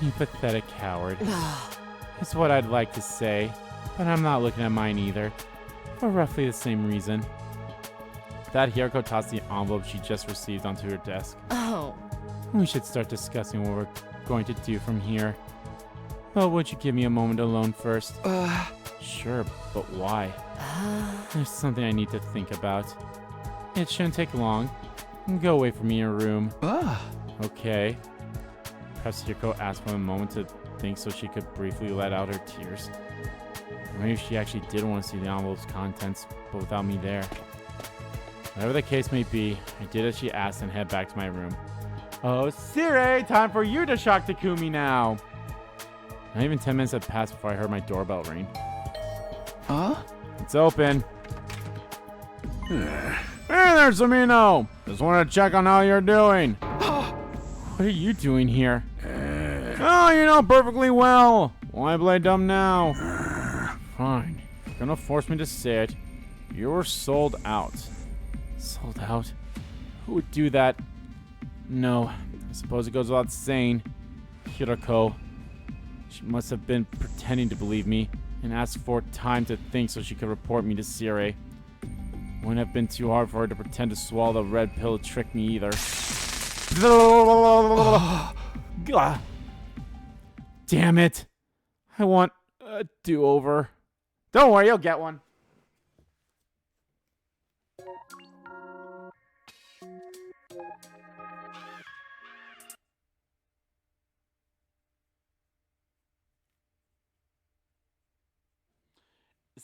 You pathetic coward. It's what I'd like to say, but I'm not looking at mine either. For roughly the same reason. That Hiroko tossed the envelope she just received onto her desk. Oh. We should start discussing what we're going to do from here. But would you give me a moment alone first? Sure, but why? There's something I need to think about. It shouldn't take long. Go away from me in your room. Okay. Perhaps Hiroko asked for a moment to think so she could briefly let out her tears. Or maybe she actually did want to see the envelope's contents, but without me there. Whatever the case may be, I did as she asked and head back to my room. Oh, Sirei, time for you to shock Takumi now. Not even 10 minutes had passed before I heard my doorbell ring. It's open. Hey there, Sumino! Just wanted to check on how you're doing. What are you doing here? Oh, you know perfectly well. Why play dumb now? Fine. You're gonna force me to say it. You were sold out. Sold out? Who would do that? No. I suppose it goes without saying. Hiroko. She must have been pretending to believe me and asked for time to think so she could report me to Sirei. Wouldn't have been too hard for her to pretend to swallow the red pill to trick me either. Damn it. I want a do-over. Don't worry, you'll get one.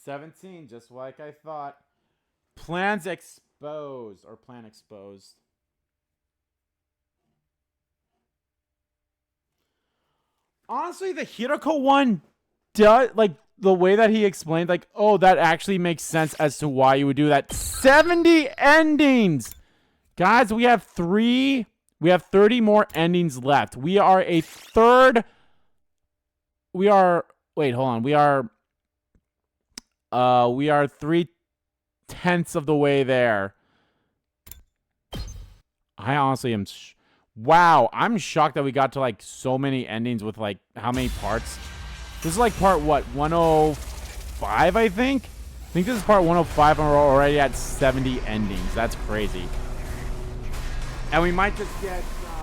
$17, just like I thought. Plans exposed, or plan exposed. Honestly, the Hiroko one does, like, the way that he explained, like, oh, that actually makes sense as to why you would do that. 70 endings! Guys, we have 30 more endings left. We are a third. Wait, hold on. We are 3/10 of the way there. I honestly am. Wow, I'm shocked that we got to like so many endings with like how many parts. This is like part what, 105, I think. I think this is part 105, and we're already at 70 endings. That's crazy. And we might just get yeah,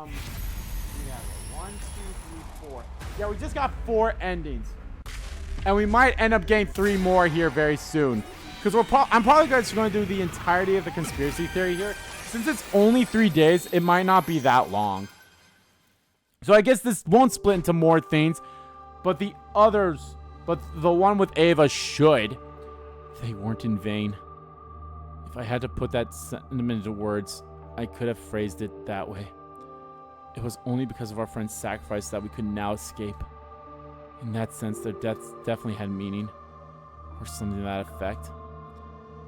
1, 2, 3, 4. Yeah, we just got 4 endings. And we might end up getting 3 more here very soon. Because I'm probably just going to do the entirety of the conspiracy theory here. Since it's only 3 days, it might not be that long. So I guess this won't split into more things. But the others, but the one with Ava should. They weren't in vain. If I had to put that sentiment into words, I could have phrased it that way. It was only because of our friend's sacrifice that we could now escape. In that sense, their deaths definitely had meaning. Or something to that effect.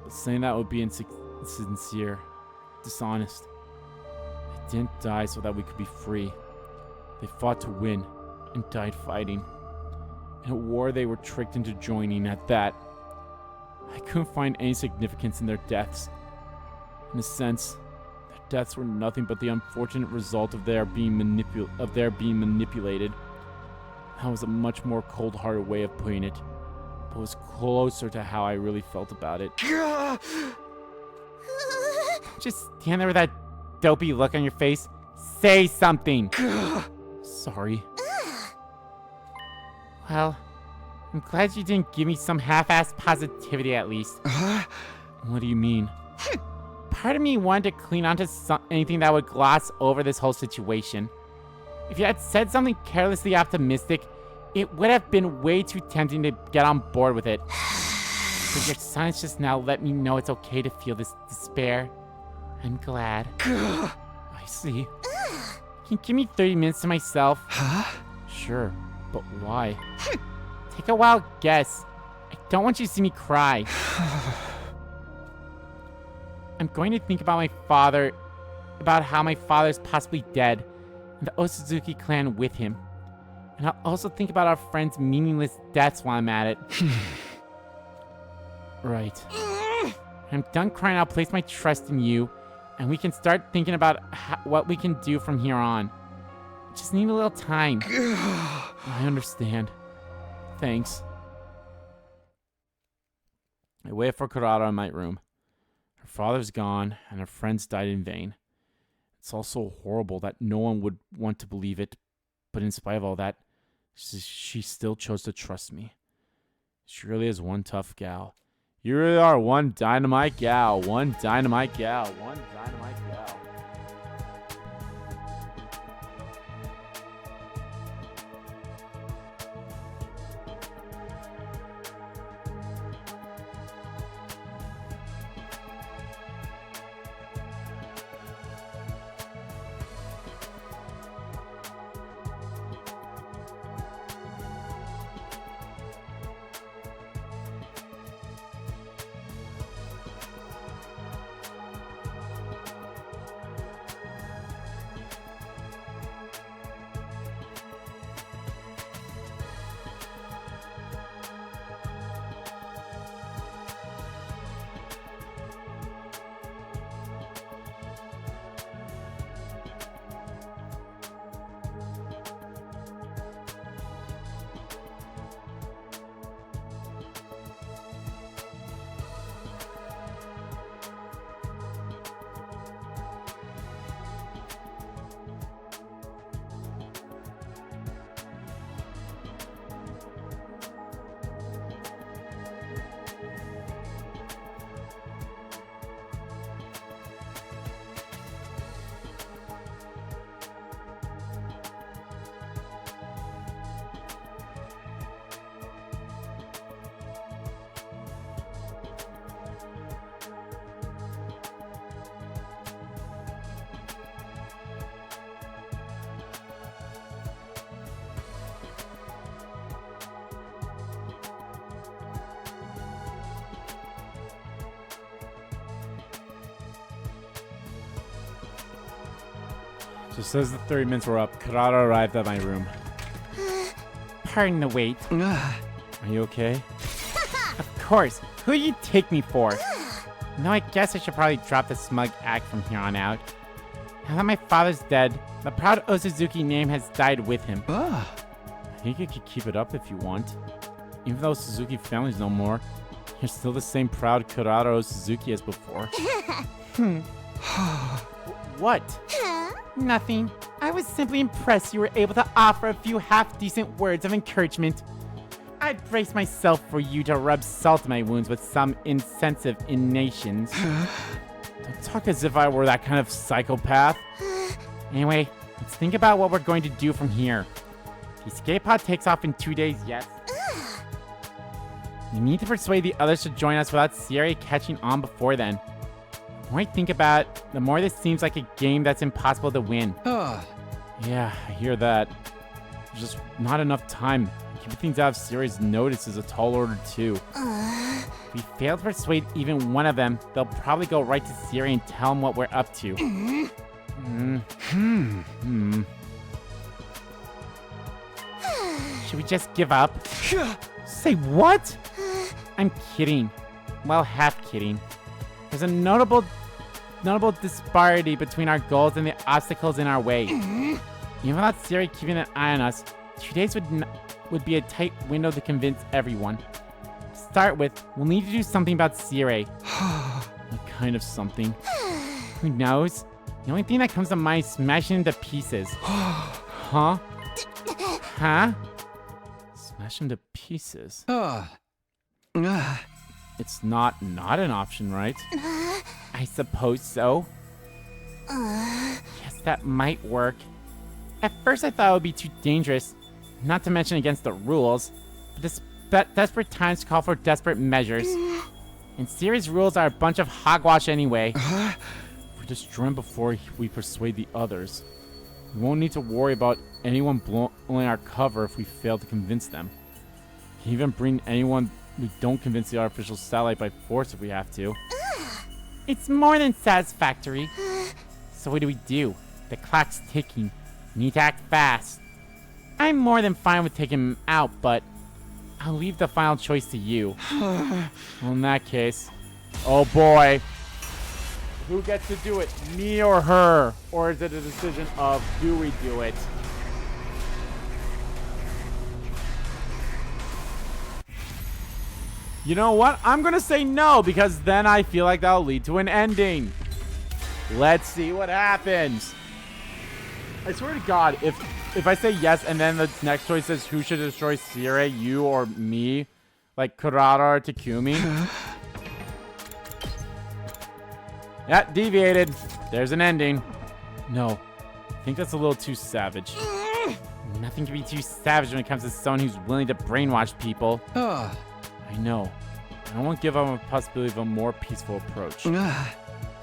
But saying that would be insincere. Dishonest. They didn't die so that we could be free. They fought to win and died fighting. In a war they were tricked into joining at that. I couldn't find any significance in their deaths. In a sense, their deaths were nothing but the unfortunate result of their being manipulated. That was a much more cold-hearted way of putting it, but was closer to how I really felt about it. Just stand there with that dopey look on your face. Say something. Sorry. Well, I'm glad you didn't give me some half-assed positivity at least. What do you mean? Part of me wanted to cling onto anything that would gloss over this whole situation. If you had said something carelessly optimistic, it would have been way too tempting to get on board with it. But your silence just now let me know it's okay to feel this despair. I'm glad. I see. Can you give me 30 minutes to myself? Sure, but why? Take a wild guess. don't want you to see me cry. I'm going to think about my father, about how my father's possibly dead, and the Osuzuki clan with him. And I'll also think about our friends' meaningless deaths while I'm at it. Right. I'm done crying. I'll place my trust in you, and we can start thinking about what we can do from here on. Just need a little time. I understand. Thanks. I wait for Kurata in my room. Her father's gone, and her friends died in vain. It's all so horrible that no one would want to believe it, but in spite of all that, she still chose to trust me. She really is one tough gal. You really are one dynamite gal. One dynamite gal. One dynamite gal. Just as the 30 minutes were up, Kurata arrived at my room. Pardon the wait. Are you okay? Of course. Who do you take me for? No, I guess I should probably drop the smug act from here on out. Now that my father's dead, the proud Osuzuki name has died with him. I think you could keep it up if you want. Even though Suzuki family's no more, you're still the same proud Kurata Osuzuki as before. What? Nothing. I was simply impressed you were able to offer a few half-decent words of encouragement. I'd brace myself for you to rub salt in my wounds with some insensitive intonations. Don't talk as if I were that kind of psychopath. Anyway, let's think about what we're going to do from here. The escape pod takes off in 2 days, yes? We need to persuade the others to join us without Sirei catching on before then. The more I think about it, the more this seems like a game that's impossible to win. Yeah, I hear that. There's just not enough time. Keeping things out of Sirei's notice is a tall order too. If we fail to persuade even one of them, they'll probably go right to Sirei and tell him what we're up to. Should we just give up? Say what? I'm kidding. Well, half kidding. There's a notable disparity between our goals and the obstacles in our way. Even without Sirei keeping an eye on us, 2 days would be a tight window to convince everyone. To start with, we'll need to do something about Sirei. What kind of something? Who knows? The only thing that comes to mind is smashing into pieces. Huh? Huh? Smash into pieces. It's not an option, right? I suppose so. Yes, that might work. At first I thought it would be too dangerous, not to mention against the rules, but desperate times call for desperate measures. And Sirei's rules are a bunch of hogwash anyway. If we destroy them before we persuade the others, we won't need to worry about anyone blowing our cover if we fail to convince them. We can even bring anyone we don't convince the artificial satellite by force if we have to. It's more than satisfactory. So what do? The clock's ticking. We need to act fast. I'm more than fine with taking him out, but I'll leave the final choice to you. Well, in that case, oh boy. Who gets to do it? Me or her? Or is it a decision of do we do it? You know what? I'm gonna say no, because then I feel like that'll lead to an ending. Let's see what happens. I swear to God, if I say yes and then the next choice says who should destroy Sirei, you or me, like Kurata or Takumi. Yeah, deviated. There's an ending. No, I think that's a little too savage. Nothing can be too savage when it comes to someone who's willing to brainwash people. I know. I won't give up on the possibility of a more peaceful approach.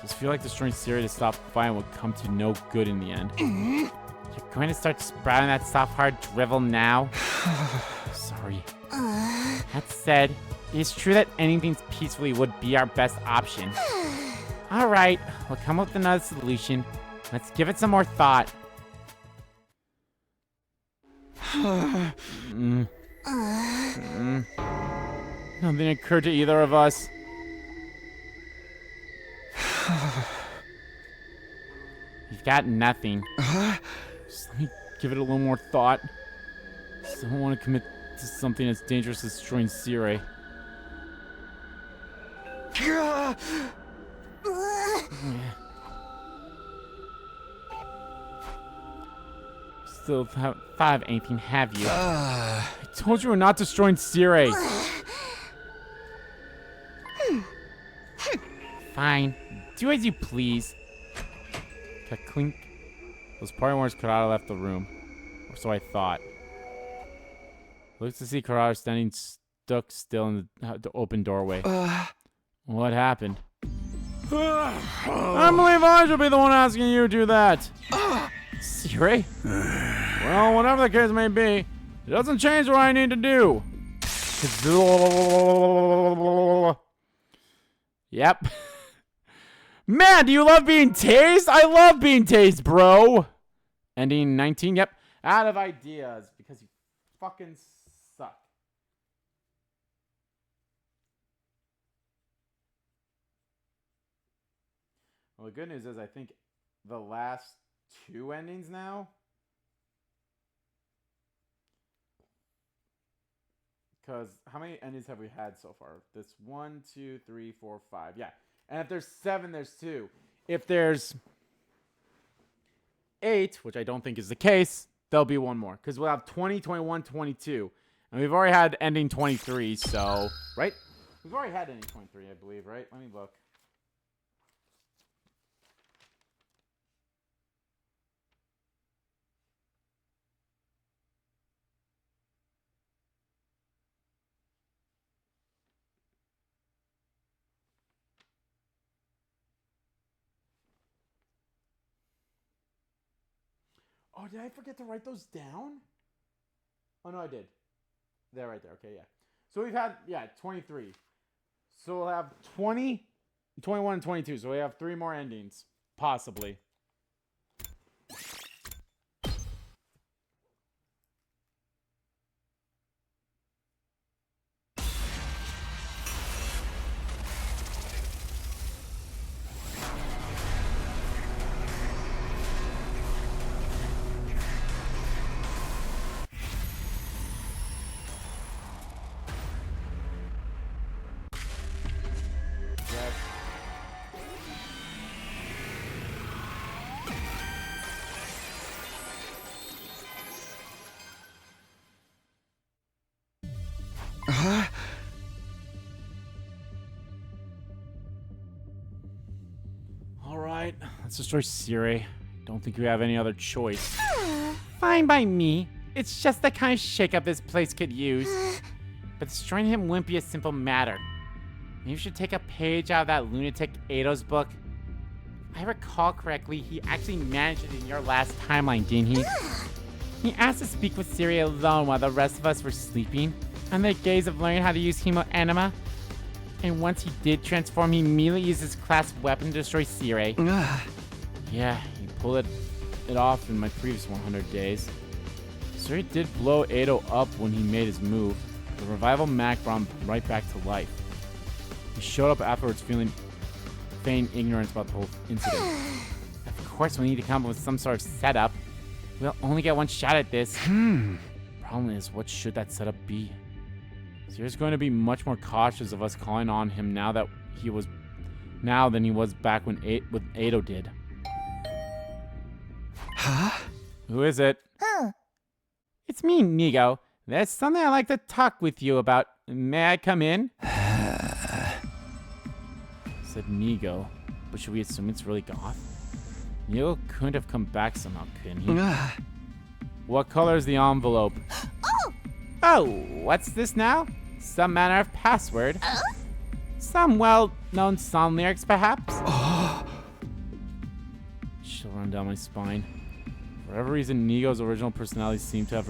Just feel like destroying Sirei to stop fighting would come to no good in the end. You're going to start sprouting that soft, hard drivel now? Sorry. That said, it is true that ending things peacefully would be our best option. Alright, we'll come up with another solution. Let's give it some more thought. Nothing occurred to either of us. You've got nothing. Just let me give it a little more thought. Just don't want to commit to something as dangerous as destroying Sirei. Still haven't thought of anything, have you? I told you we're not destroying Sirei. Fine. Do as you please. Clink. Those party warners Kurata left the room. Or so I thought. Looks to see Kurata standing stuck still in the open doorway. What happened? I believe I should be the one asking you to do that. Sirei? Well, whatever the case may be, it doesn't change what I need to do. Yep. Man, do you love being tased? I love being tased, bro. Ending 19. Yep. Out of ideas because you fucking suck. Well, the good news is I think the last 2 endings now. Because how many endings have we had so far? This 1, 2, 3, 4, 5. Yeah. And if there's 7, there's 2. If there's 8, which I don't think is the case, there'll be 1 more. Because we'll have 20, 21, 22. And we've already had ending 23, so... Right? We've already had ending 23, I believe, right? Let me look. Oh, did I forget to write those down? Oh, no, I did. They're right there. Okay, yeah. So we've had, 23. So we'll have 20, 21, and 22. So we have 3 more endings, possibly. Alright, let's destroy Sirei. Don't think we have any other choice. Fine by me. It's just the kind of shakeup this place could use. But destroying him wouldn't be a simple matter. Maybe you should take a page out of that lunatic Eido's book. If I recall correctly, he actually managed it in your last timeline, didn't he? He asked to speak with Sirei alone while the rest of us were sleeping. On the gaze of learning how to use Hemoanima. And once he did transform, he immediately used his class weapon to destroy Sirei. Yeah, he pulled it off in my previous 100 days. Sirei did blow Edo up when he made his move. The revival mag brought him right back to life. He showed up afterwards feigning ignorance about the whole incident. Of course, we need to come up with some sort of setup. We'll only get one shot at this. Problem is, what should that setup be? Sirei's going to be much more cautious of us calling on him now than he was back when Edo did. Huh? Who is it? It's me, Nigo. There's something I'd like to talk with you about. May I come in? Said Nigo, but should we assume it's really Goth? Nigo couldn't have come back somehow, couldn't he? What color is the envelope? Oh, what's this now? Some manner of password? Some well-known song lyrics, perhaps? She'll run down my spine. For whatever reason, Nigo's original personality seemed to have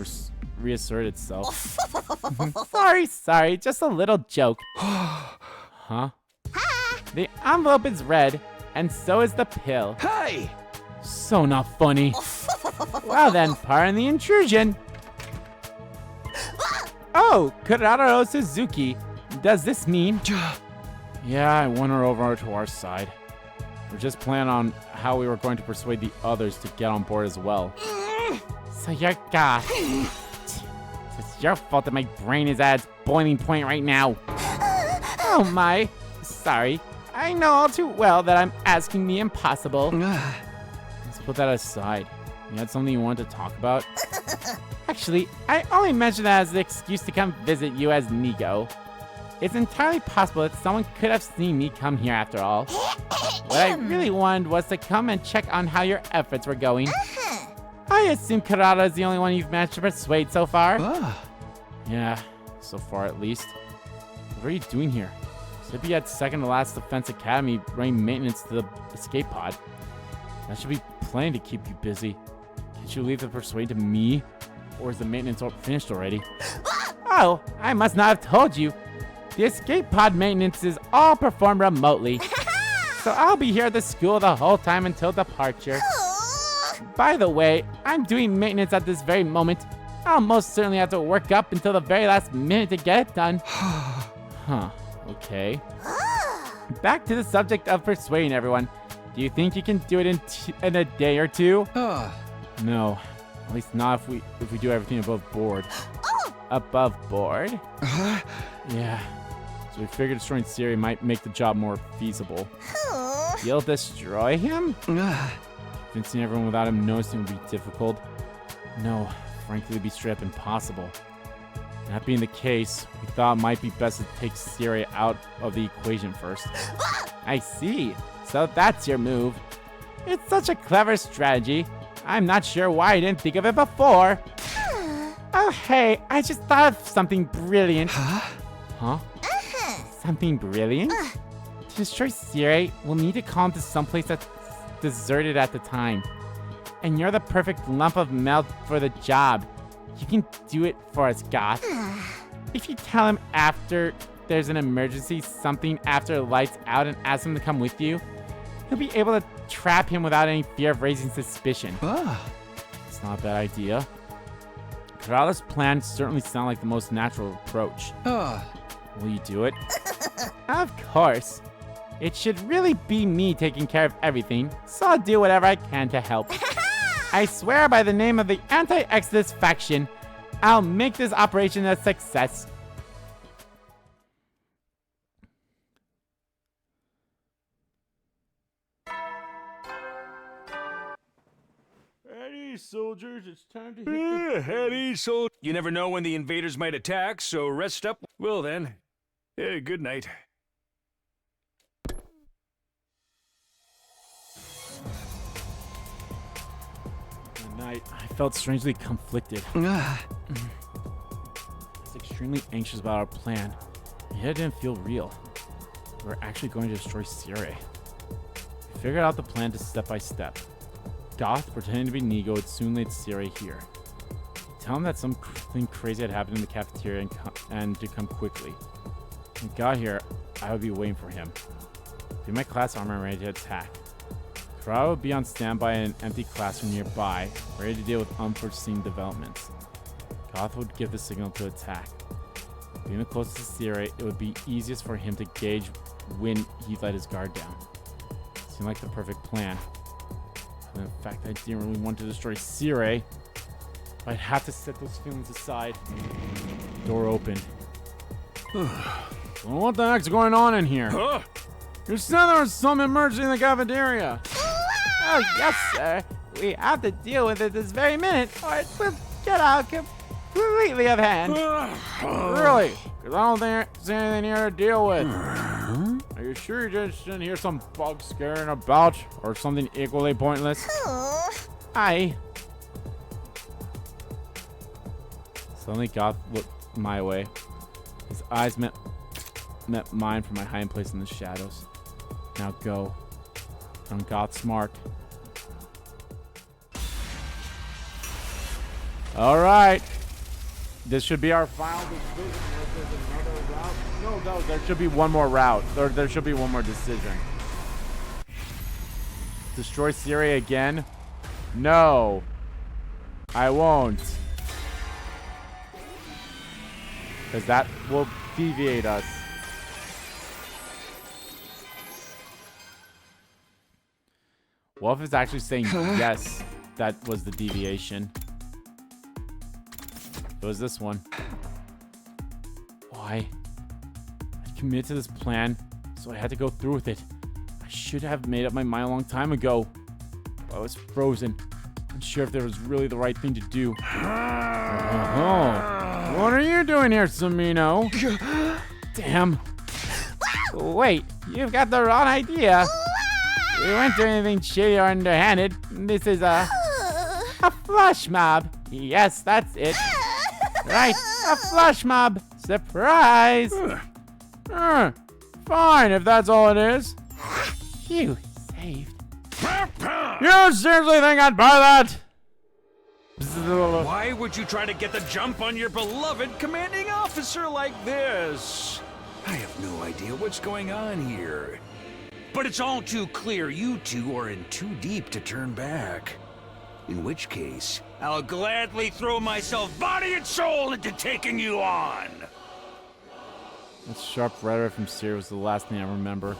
reasserted itself. Sorry, just a little joke. Huh? The envelope is red, and so is the pill. Hey! So not funny. Well then, pardon the intrusion. Oh, Kurararo Suzuki. Does this mean? Yeah, I won her over to our side. We're just planning on how we were going to persuade the others to get on board as well. So you're Goth. It's your fault that my brain is at its boiling point right now. Oh my. Sorry. I know all too well that I'm asking the impossible. Let's put that aside. You had something you wanted to talk about? Actually, I only mentioned that as an excuse to come visit you as Nigo. It's entirely possible that someone could have seen me come here after all. What I really wanted was to come and check on how your efforts were going. I assume Karada is the only one you've managed to persuade so far. Yeah, so far at least. What are you doing here? Should be at second to last Defense Academy running maintenance to the escape pod. That should be plenty to keep you busy. Can't you leave the persuade to me? Or is the maintenance finished already? Oh, I must not have told you. The escape pod maintenance is all performed remotely. So I'll be here at the school the whole time until departure. By the way, I'm doing maintenance at this very moment. I'll most certainly have to work up until the very last minute to get it done. Huh, okay. Back to the subject of persuading everyone. Do you think you can do it in a day or two? No, at least not if we do everything above board. Above board? Yeah. So we figured destroying Sirei might make the job more feasible. You'll destroy him? Convincing everyone without him noticing would be difficult. No, frankly, it'd be straight up impossible. That being the case, we thought it might be best to take Sirei out of the equation first. I see. So that's your move. It's such a clever strategy. I'm not sure why I didn't think of it before. Oh, hey, I just thought of something brilliant. Huh? Something brilliant? To destroy Sirei, we'll need to call him to someplace that's deserted at the time. And you're the perfect lump of melt for the job. You can do it for us, Goth. If you tell him after there's an emergency, something after the lights out, and ask him to come with you, he'll be able to trap him without any fear of raising suspicion. It's not a bad idea. Karada's plan certainly sounds like the most natural approach. Will you do it? Of course. It should really be me taking care of everything, so I'll do whatever I can to help. I swear by the name of the Anti-Exodus faction, I'll make this operation a success. Ready, soldiers, it's time to hit Heady, so you never know when the invaders might attack, so rest up. Well then, good night. Night, I felt strangely conflicted. I was extremely anxious about our plan, yet it didn't feel real. We were actually going to destroy Sirei. We figured out the plan step by step. Goth, pretending to be Nigo, would soon lead Sirei here. Tell him that something crazy had happened in the cafeteria and to come quickly. When he got here, I would be waiting for him. Be my class armor and ready to attack. Kurara would be on standby in an empty classroom nearby, ready to deal with unforeseen developments. Goth would give the signal to attack. Being the closest to Sirei, it would be easiest for him to gauge when he let his guard down. Seemed like the perfect plan. And the fact that I didn't really want to destroy Sirei, I'd have to set those feelings aside. Door opened. Well, what the heck's going on in here? Huh? You said there was some emergency in the cafeteria. Oh, yes, sir. We have to deal with it this very minute, or it will get out completely of hand. Really? Because I don't think there's anything here to deal with. Are you sure you just didn't hear some bug scaring about, or something equally pointless? Aye. Suddenly, Goth looked my way. His eyes met mine from my hiding place in the shadows. Now go. On Goth's mark. All right. This should be our final decision. If there's another route. No, there should be one more route. There should be one more decision. Destroy Sirei again? No. I won't. Because that will deviate us. What if it's actually saying yes? That was the deviation. It was this one. Why? I committed to this plan, so I had to go through with it. I should have made up my mind a long time ago. I was frozen. Unsure if that was really the right thing to do. Oh. What are you doing here, Sumino? Damn. Wait, you've got the wrong idea. We weren't doing anything shady or underhanded. This is a flush mob. Yes, that's it. Right, a flush mob. Surprise. Fine, if that's all it is. Phew, saved. You seriously think I'd buy that? Why would you try to get the jump on your beloved commanding officer like this? I have no idea what's going on here. But it's all too clear you two are in too deep to turn back. In which case, I'll gladly throw myself body and soul into taking you on. That sharp rhetoric from Sirei was the last thing I remember.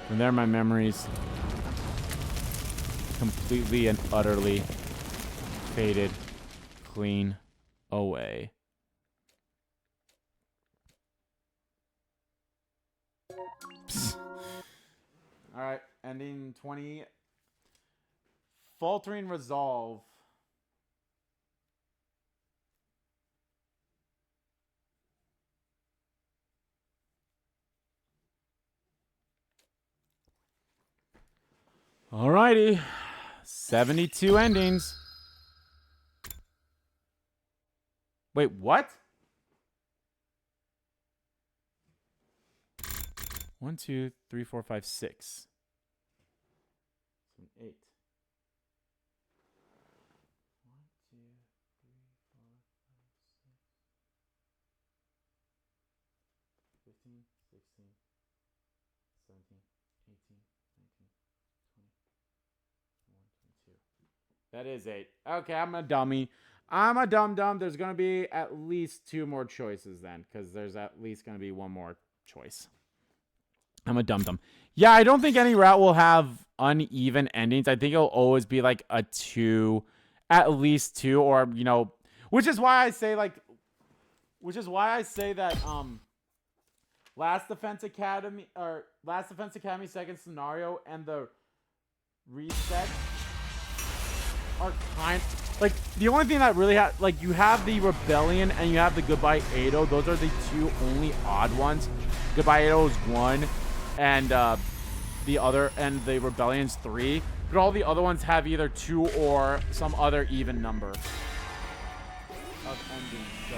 From there, my memories completely and utterly faded clean away. All right, ending 20. Faltering resolve. Alrighty. 72 endings. Wait, what? 1, 2, 3, 4, 5, 6. 8. 1, 2, 3, 4, 5, 6. 15, 16, 17, 18, 19, 20, 21, 22. That is 8. Okay, I'm a dummy. I'm a dum-dum. There's going to be at least 2 more choices then, because there's at least going to be 1 more choice. I'm a dum-dum. Yeah, I don't think any route will have uneven endings. I think it'll always be like a 2, at least 2, or, you know, which is why I say that, Last Defense Academy, second scenario, and the reset are kind like the only thing that really like you have the Rebellion and you have the Goodbye Edo. Those are the 2 only odd ones. Goodbye Edo is 1, and the Rebellion's 3. But all the other ones have either 2 or some other even number of endings. So.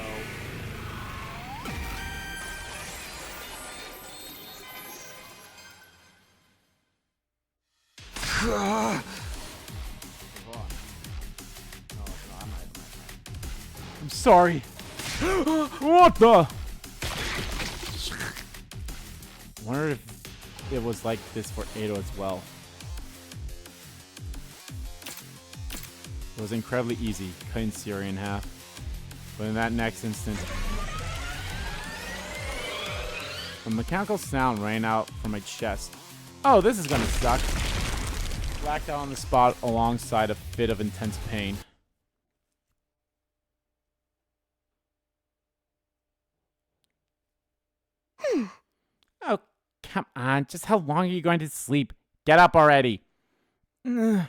Sorry. What the? I wonder if it was like this for Edo as well. It was incredibly easy, cutting Sirei in half. But in that next instant, a mechanical sound rang out from my chest. Oh, this is gonna suck. Blacked out on the spot alongside a fit of intense pain. Oh, come on. Just how long are you going to sleep? Get up already. Ugh.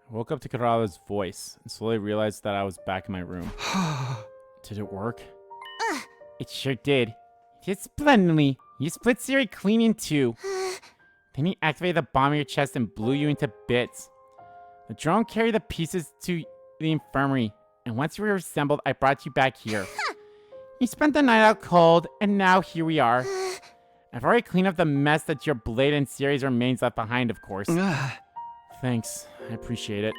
I woke up to Karada's voice and slowly realized that I was back in my room. Did it work? It sure did. You did splendidly. You split Sirei clean in two. Then he activated the bomb in your chest and blew you into bits. The drone carried the pieces to the infirmary, and once you were assembled, I brought you back here. You spent the night out cold, and now here we are. I've already cleaned up the mess that your blade and Sirei's remains left behind, of course. Thanks. I appreciate it.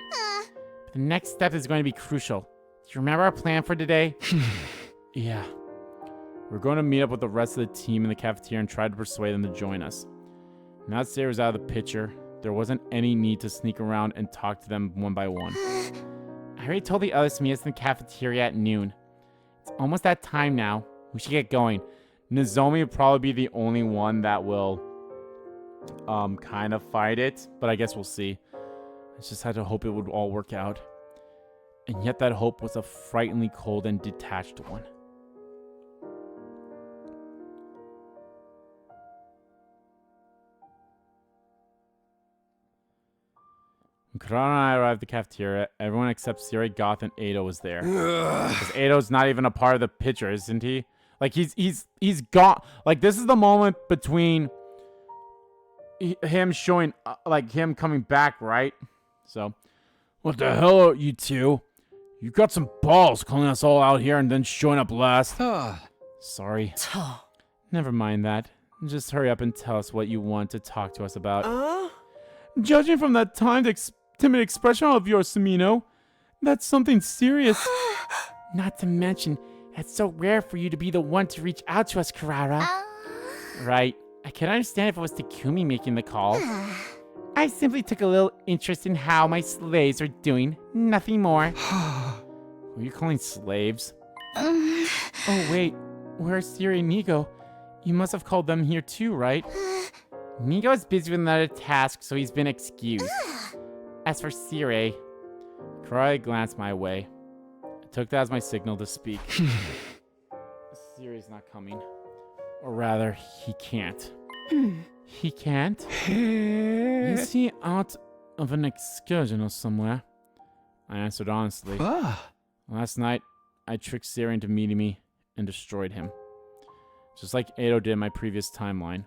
But the next step is going to be crucial. Do you remember our plan for today? Yeah. We're going to meet up with the rest of the team in the cafeteria and try to persuade them to join us. Now that Sirei was out of the picture, there wasn't any need to sneak around and talk to them one by one. I already told the others to meet us in the cafeteria at noon. It's almost that time now. We should get going. Nozomi will probably be the only one that will kind of fight it, but I guess we'll see. I just had to hope it would all work out. And yet that hope was a frighteningly cold and detached one. When Karada and I arrived at the cafeteria, everyone except Sirei, Goth, and Edo was there. Because Edo's not even a part of the picture, isn't he? Like, he's gone. Like, this is the moment between him showing, like, him coming back, right? So, what the hell are you two? You got some balls calling us all out here and then showing up last. Sorry. Never mind that. Just hurry up and tell us what you want to talk to us about. Judging from that timid expression of yours, Sumino, that's something serious. Not to mention, it's so rare for you to be the one to reach out to us, Karada. Right. I could understand if it was Takumi making the call. I simply took a little interest in how my slaves are doing. Nothing more. Were you calling slaves? Oh, wait. Where's Sirei and Nigo? You must have called them here too, right? Nigo is busy with another task, so he's been excused. As for Sirei, Karada glanced my way. I took that as my signal to speak. Sirei's not coming. Or rather, he can't. He can't? Is he out of an excursion or somewhere? I answered honestly. Last night, I tricked Sirei into meeting me and destroyed him. Just like Edo did in my previous timeline.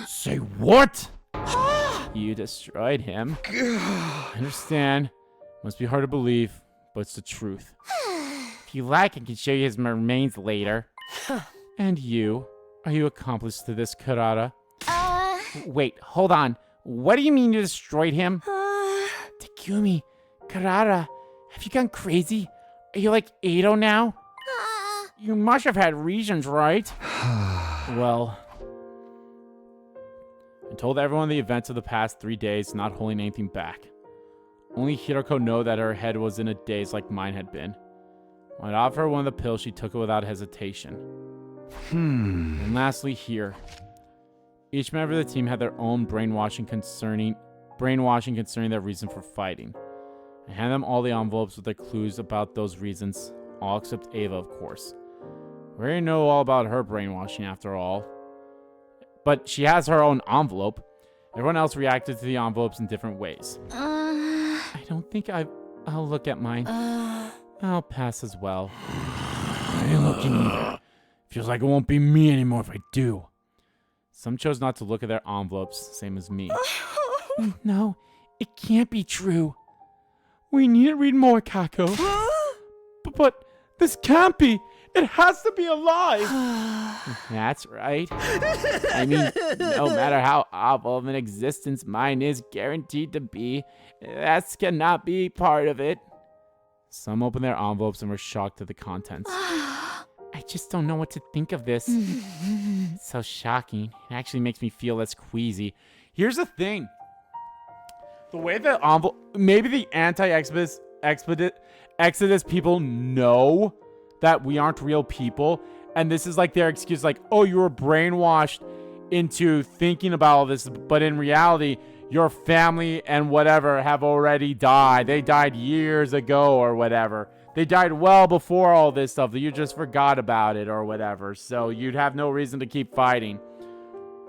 Say what? You destroyed him. I understand. Must be hard to believe, but it's the truth. If you like, I can show you his remains later. And you? Are you accomplice to this, Karada? Wait, hold on. What do you mean you destroyed him? Takumi, Karada, have you gone crazy? Are you like Edo now? You must have had reasons, right? Well, I told everyone the events of the past 3 days, not holding anything back. Only Hiroko knew that her head was in a daze like mine had been. When I offered her one of the pills, she took it without hesitation. And lastly, here. Each member of the team had their own brainwashing concerning their reason for fighting. I handed them all the envelopes with their clues about those reasons, all except Ava, of course. We already know all about her brainwashing after all. But she has her own envelope. Everyone else reacted to the envelopes in different ways. I don't think I'll look at mine. I'll pass as well. I ain't looking either. Feels like it won't be me anymore if I do. Some chose not to look at their envelopes, same as me. No, it can't be true. We need to read more, Kako. But this can't be. It has to be alive. That's right. I mean, no matter how awful of an existence mine is guaranteed to be, that cannot be part of it. Some opened their envelopes and were shocked at the contents. I just don't know what to think of this. It's so shocking. It actually makes me feel less queasy. Here's the thing. The way the envelope, maybe the Exodus people know that we aren't real people, and this is like their excuse, like, oh, you were brainwashed into thinking about all this, but in reality, your family and whatever have already died. They died years ago or whatever. They died well before all this stuff. You just forgot about it or whatever, so you'd have no reason to keep fighting.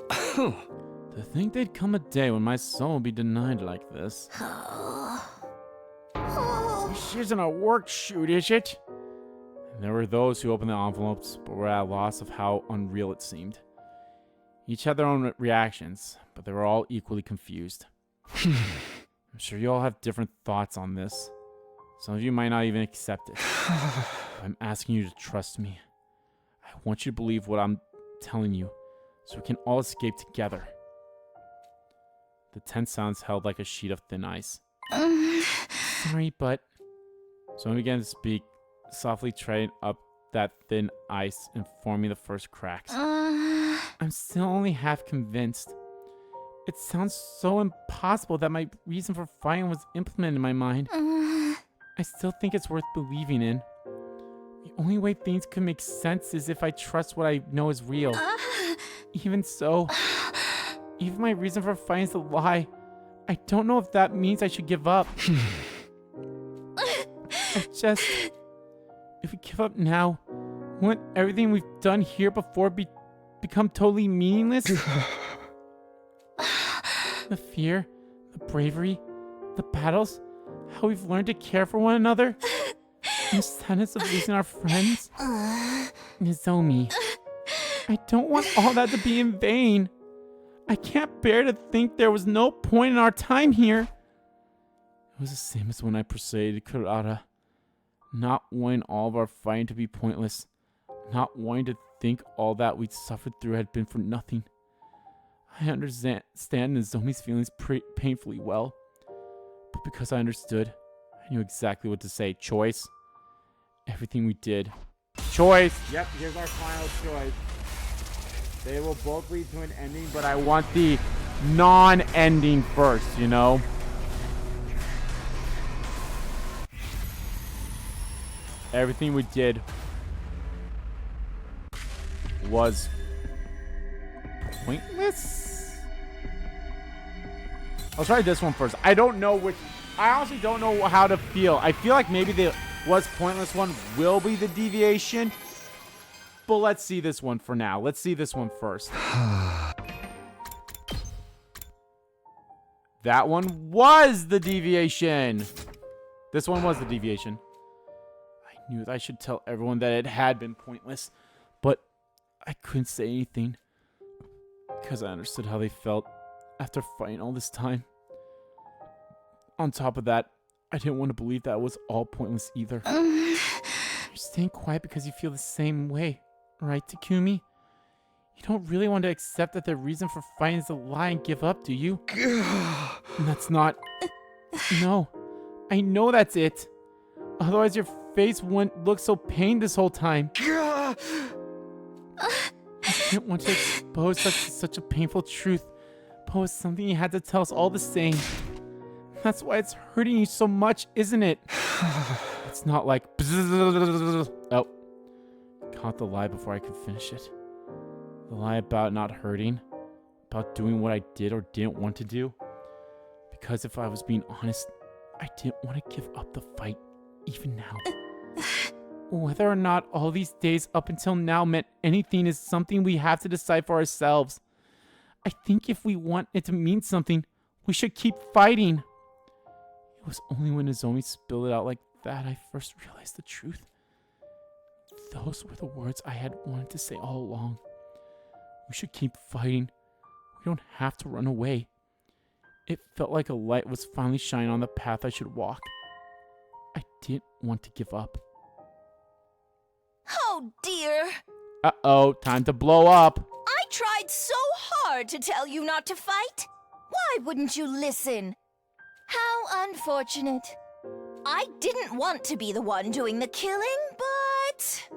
To think there'd come a day when my soul would be denied like this. This isn't a work shoot, is it? And there were those who opened the envelopes, but were at a loss of how unreal it seemed. Each had their own reactions, but they were all equally confused. I'm sure you all have different thoughts on this. Some of you might not even accept it. I'm asking you to trust me. I want you to believe what I'm telling you, so we can all escape together. The tense silence held like a sheet of thin ice. Sorry, but... Someone began to speak, softly treading up that thin ice and forming the first cracks. I'm still only half convinced. It sounds so impossible that my reason for fighting was implemented in my mind. I still think it's worth believing in. The only way things could make sense is if I trust what I know is real. Even so, even my reason for fighting is a lie. I don't know if that means I should give up. If we give up now, won't everything we've done here before become totally meaningless? The fear, the bravery, the battles, how we've learned to care for one another, and the sadness of losing our friends. Nozomi, I don't want all that to be in vain. I can't bear to think there was no point in our time here. It was the same as when I persuaded Kurata. Not wanting all of our fighting to be pointless. Not wanting to think all that we'd suffered through had been for nothing. I understand Nozomi's feelings painfully well. But because I understood, I knew exactly what to say. Choice. Everything we did. Choice! Yep, here's our final choice. They will both lead to an ending, but I want the non-ending first, you know? Everything we did was pointless. I'll try this one first. I don't know which. I honestly don't know how to feel. I feel like maybe the was pointless one will be the deviation. But let's see this one for now. Let's see this one first. That one was the deviation. This one was the deviation. I knew that I should tell everyone that it had been pointless, but I couldn't say anything because I understood how they felt after fighting all this time. On top of that, I didn't want to believe that it was all pointless either. You're staying quiet because you feel the same way, right, Takumi? You don't really want to accept that the reason for fighting is a lie and give up, do you? And that's not... No, I know that's it. Otherwise your face wouldn't look so pained this whole time. I didn't want to expose such a painful truth, but it was something you had to tell us all the same. That's why it's hurting you so much, isn't it? It's not like... Oh. Caught the lie before I could finish it. The lie about not hurting. About doing what I did or didn't want to do. Because if I was being honest, I didn't want to give up the fight, even now. Whether or not all these days up until now meant anything is something we have to decide for ourselves. I think if we want it to mean something, we should keep fighting. It was only when Nozomi spilled it out like that I first realized the truth. Those were the words I had wanted to say all along. We should keep fighting. We don't have to run away. It felt like a light was finally shining on the path I should walk. I didn't want to give up. Oh, Oh, dear. Uh-oh, time to blow up. I tried so hard to tell you not to fight. Why wouldn't you listen? How unfortunate. I didn't want to be the one doing the killing, but...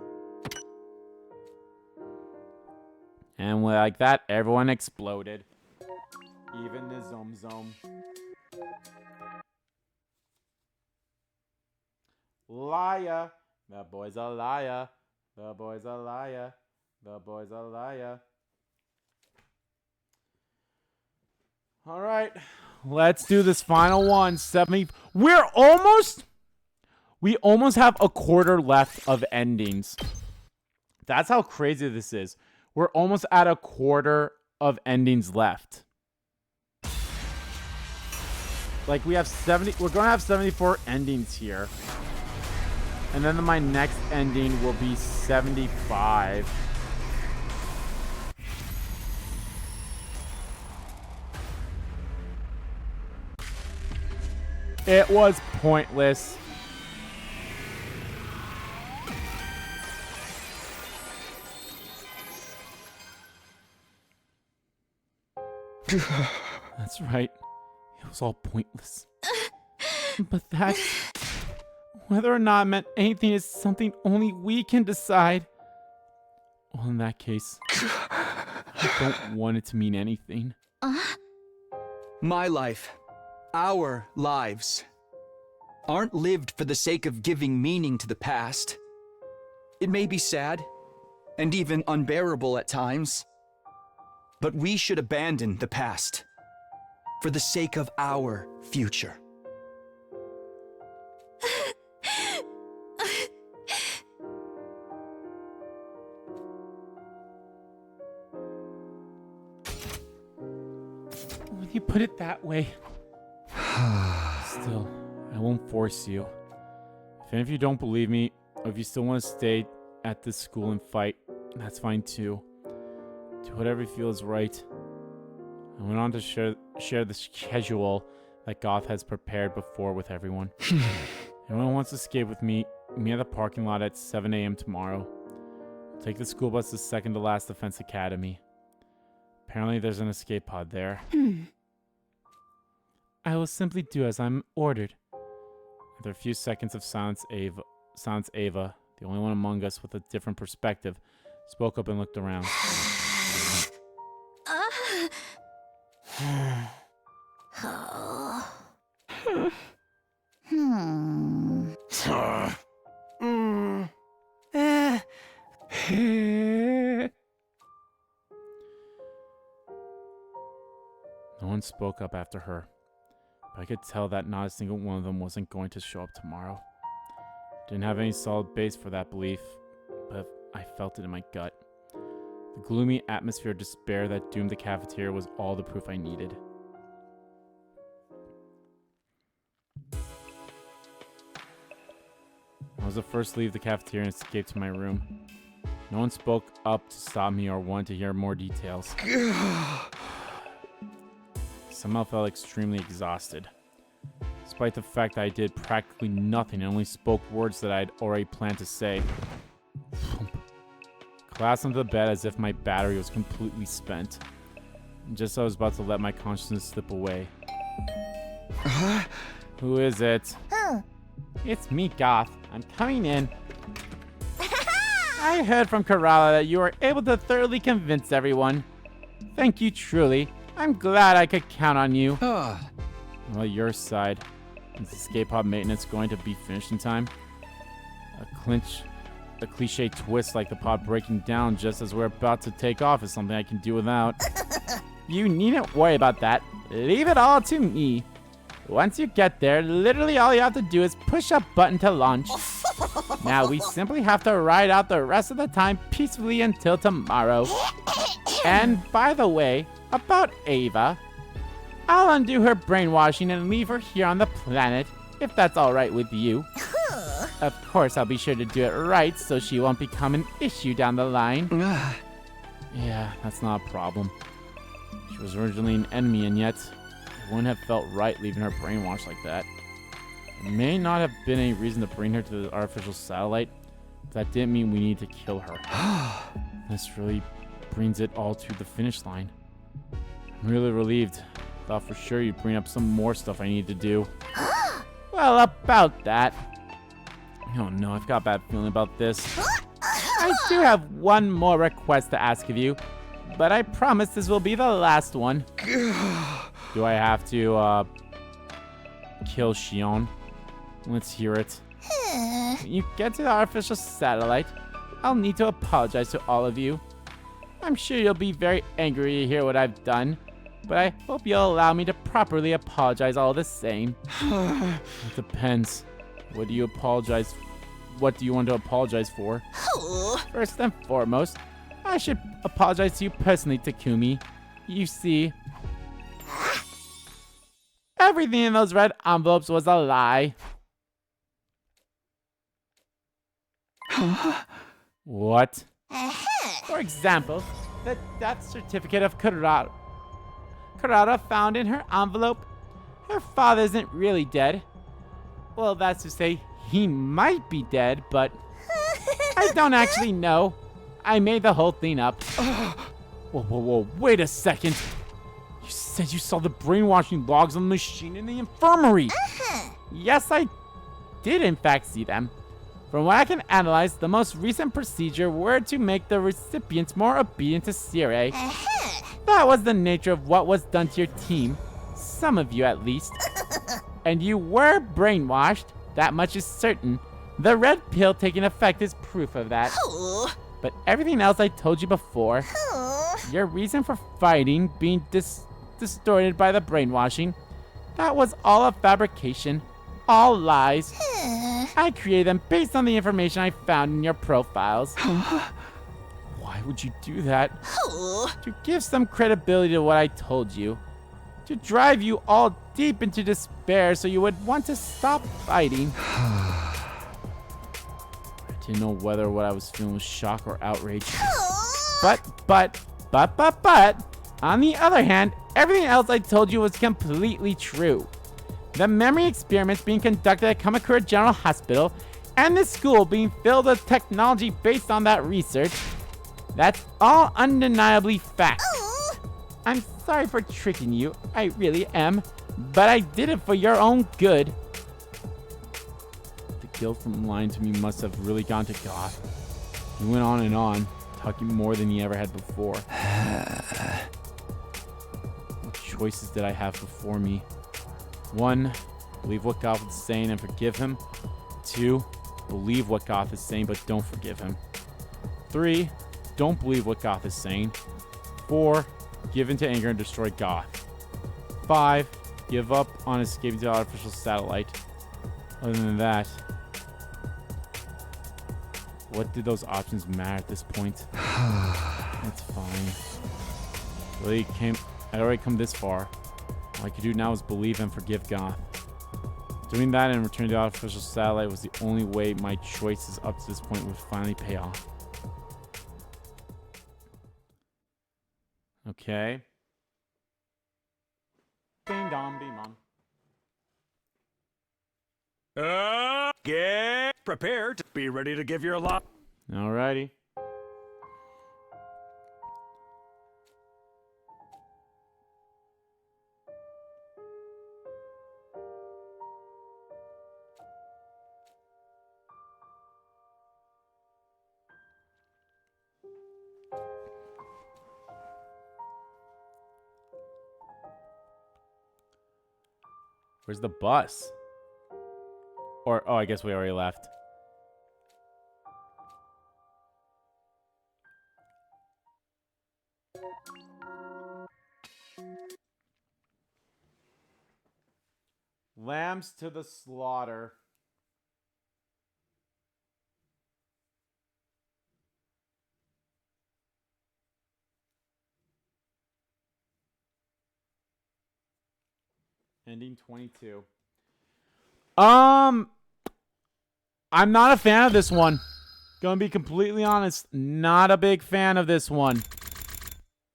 And like that, everyone exploded. Even the Zom. Liar. The boy's a liar. The boy's a liar. The boy's a liar. All right. Let's do this final one. 70. We almost have a quarter left of endings. That's how crazy this is. We're almost at a quarter of endings left. Like we have 70, we're going to have 74 endings here. And then my next ending will be 75. It was pointless. That's right. It was all pointless. But that's... Whether or not it meant anything is something only we can decide. Well, in that case, I don't want it to mean anything. My life, our lives, aren't lived for the sake of giving meaning to the past. It may be sad, and even unbearable at times, but we should abandon the past for the sake of our future. When you put it that way, still, I won't force you. If any of you don't believe me, or if you still want to stay at this school and fight, that's fine too. Do whatever you feel is right. I went on to share the schedule that Goth has prepared before with everyone. Anyone who wants to escape with me, meet me at the parking lot at 7 a.m. tomorrow. I'll take the school bus to second to last Defense Academy. Apparently there's an escape pod there. I will simply do as I'm ordered. After a few seconds of silence, Ava, the only one among us with a different perspective, spoke up and looked around. No one spoke up after her, but I could tell that not a single one of them wasn't going to show up tomorrow. Didn't have any solid base for that belief, but I felt it in my gut. The gloomy atmosphere of despair that doomed the cafeteria was all the proof I needed. I was the first to leave the cafeteria and escape to my room. No one spoke up to stop me or wanted to hear more details. Somehow felt extremely exhausted, despite the fact that I did practically nothing and only spoke words that I had already planned to say. Collapsed onto the bed as if my battery was completely spent. And just as I was about to let my consciousness slip away. Who is it? It's me, Goth. I'm coming in. I heard from Kerala that you were able to thoroughly convince everyone. Thank you, truly. I'm glad I could count on you. Well, your side. Is escape pod maintenance going to be finished in time? A cliche twist like the pod breaking down just as we're about to take off is something I can do without. You needn't worry about that. Leave it all to me. Once you get there, literally all you have to do is push a button to launch. Now we simply have to ride out the rest of the time peacefully until tomorrow. And by the way, about Ava, I'll undo her brainwashing and leave her here on the planet, if that's alright with you. Of course, I'll be sure to do it right so she won't become an issue down the line. Yeah, that's not a problem. She was originally an enemy, and yet it wouldn't have felt right leaving her brainwashed like that. There may not have been any reason to bring her to the artificial satellite, That didn't mean we need to kill her. This really brings it all to the finish line. I'm really relieved. Thought for sure you'd bring up some more stuff I need to do. Well, about that. I don't know, I've got a bad feeling about this. I do have one more request to ask of you, but I promise this will be the last one. Do I have to, kill Shion? Let's hear it. When you get to the artificial satellite, I'll need to apologize to all of you. I'm sure you'll be very angry to hear what I've done, but I hope you'll allow me to properly apologize all the same. It depends. What do you want to apologize for? First and foremost, I should apologize to you personally, Takumi. You see, everything in those red envelopes was a lie. What? For example, the death certificate of Kurata found in her envelope. Her father isn't really dead. Well, that's to say, he might be dead, but I don't actually know. I made the whole thing up. Whoa, wait a second. You said you saw the brainwashing logs on the machine in the infirmary. Yes, I did in fact see them. From what I can analyze, the most recent procedure were to make the recipients more obedient to Sirei. That was the nature of what was done to your team. Some of you at least. And you were brainwashed. That much is certain. The red pill taking effect is proof of that. But everything else I told you before, your reason for fighting being distorted by the brainwashing, that was all a fabrication. All lies. I created them based on the information I found in your profiles. Why would you do that? To give some credibility to what I told you. To drive you all deep into despair so you would want to stop fighting. I didn't know whether what I was feeling was shock or outrage. But, on the other hand, everything else I told you was completely true. The memory experiments being conducted at Kamakura General Hospital and the school being filled with technology based on that research, that's all undeniably fact. I'm sorry for tricking you, I really am, but I did it for your own good. The guilt from lying to me must have really gone to Goth. He went on and on, talking more than he ever had before. What choices did I have before me? 1, believe what Goth is saying and forgive him. 2, believe what Goth is saying but don't forgive him. 3, don't believe what Goth is saying. 4, give in to anger and destroy Goth. 5, give up on escaping to the artificial satellite. Other than that, what did those options matter at this point? It's fine. I'd already come this far. All I could do now is believe and forgive Goth. Doing that and returning to the artificial satellite was the only way my choices up to this point would finally pay off. Okay. Ding dong, bing bong. Get prepared. Be ready to give your lot. Alrighty. Where's the bus? Or, oh, I guess we already left. Lambs to the slaughter. Ending 22. I'm not a fan of this one. Gonna be completely honest, not a big fan of this one.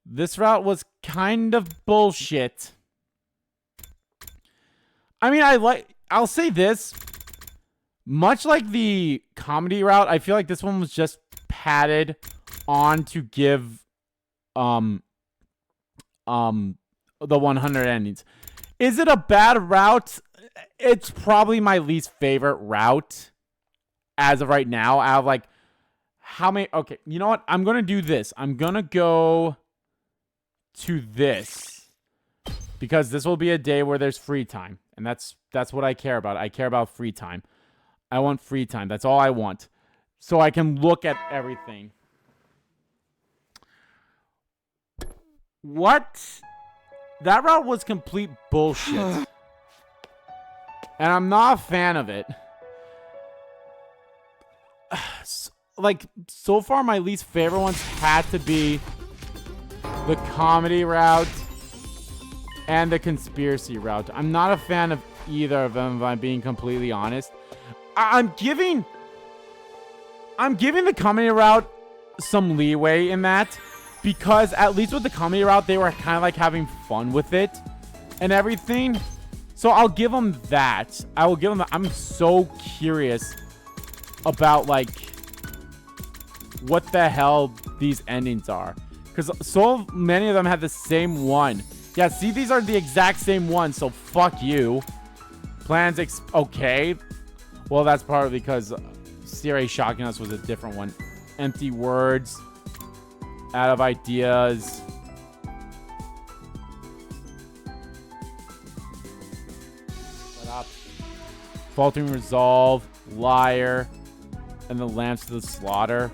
This route was kind of bullshit. I mean, I'll say this. Much like the comedy route, I feel like this one was just padded on to give the 100 endings. Is it a bad route? It's probably my least favorite route as of right now. I have like how many? Okay, you know what? I'm gonna do this. I'm gonna go to this because this will be a day where there's free time, and that's what I care about. I care about free time. I want free time. That's all I want, so I can look at everything. What? That route was complete bullshit. And I'm not a fan of it. Like, so far, my least favorite ones had to be the comedy route and the conspiracy route. I'm not a fan of either of them, if I'm being completely honest. I'm giving the comedy route some leeway in that. Because at least with the comedy route, they were kind of like having fun with it and everything. So I'll give them that. I will give them that. I'm so curious about like what the hell these endings are. Because so many of them have the same one. Yeah, see, these are the exact same ones. So fuck you. Plans okay. Well, that's probably because Sirei shocking us was a different one. Empty words. Out of ideas. Shut up. Faltering resolve. Liar. And the lamps to the slaughter.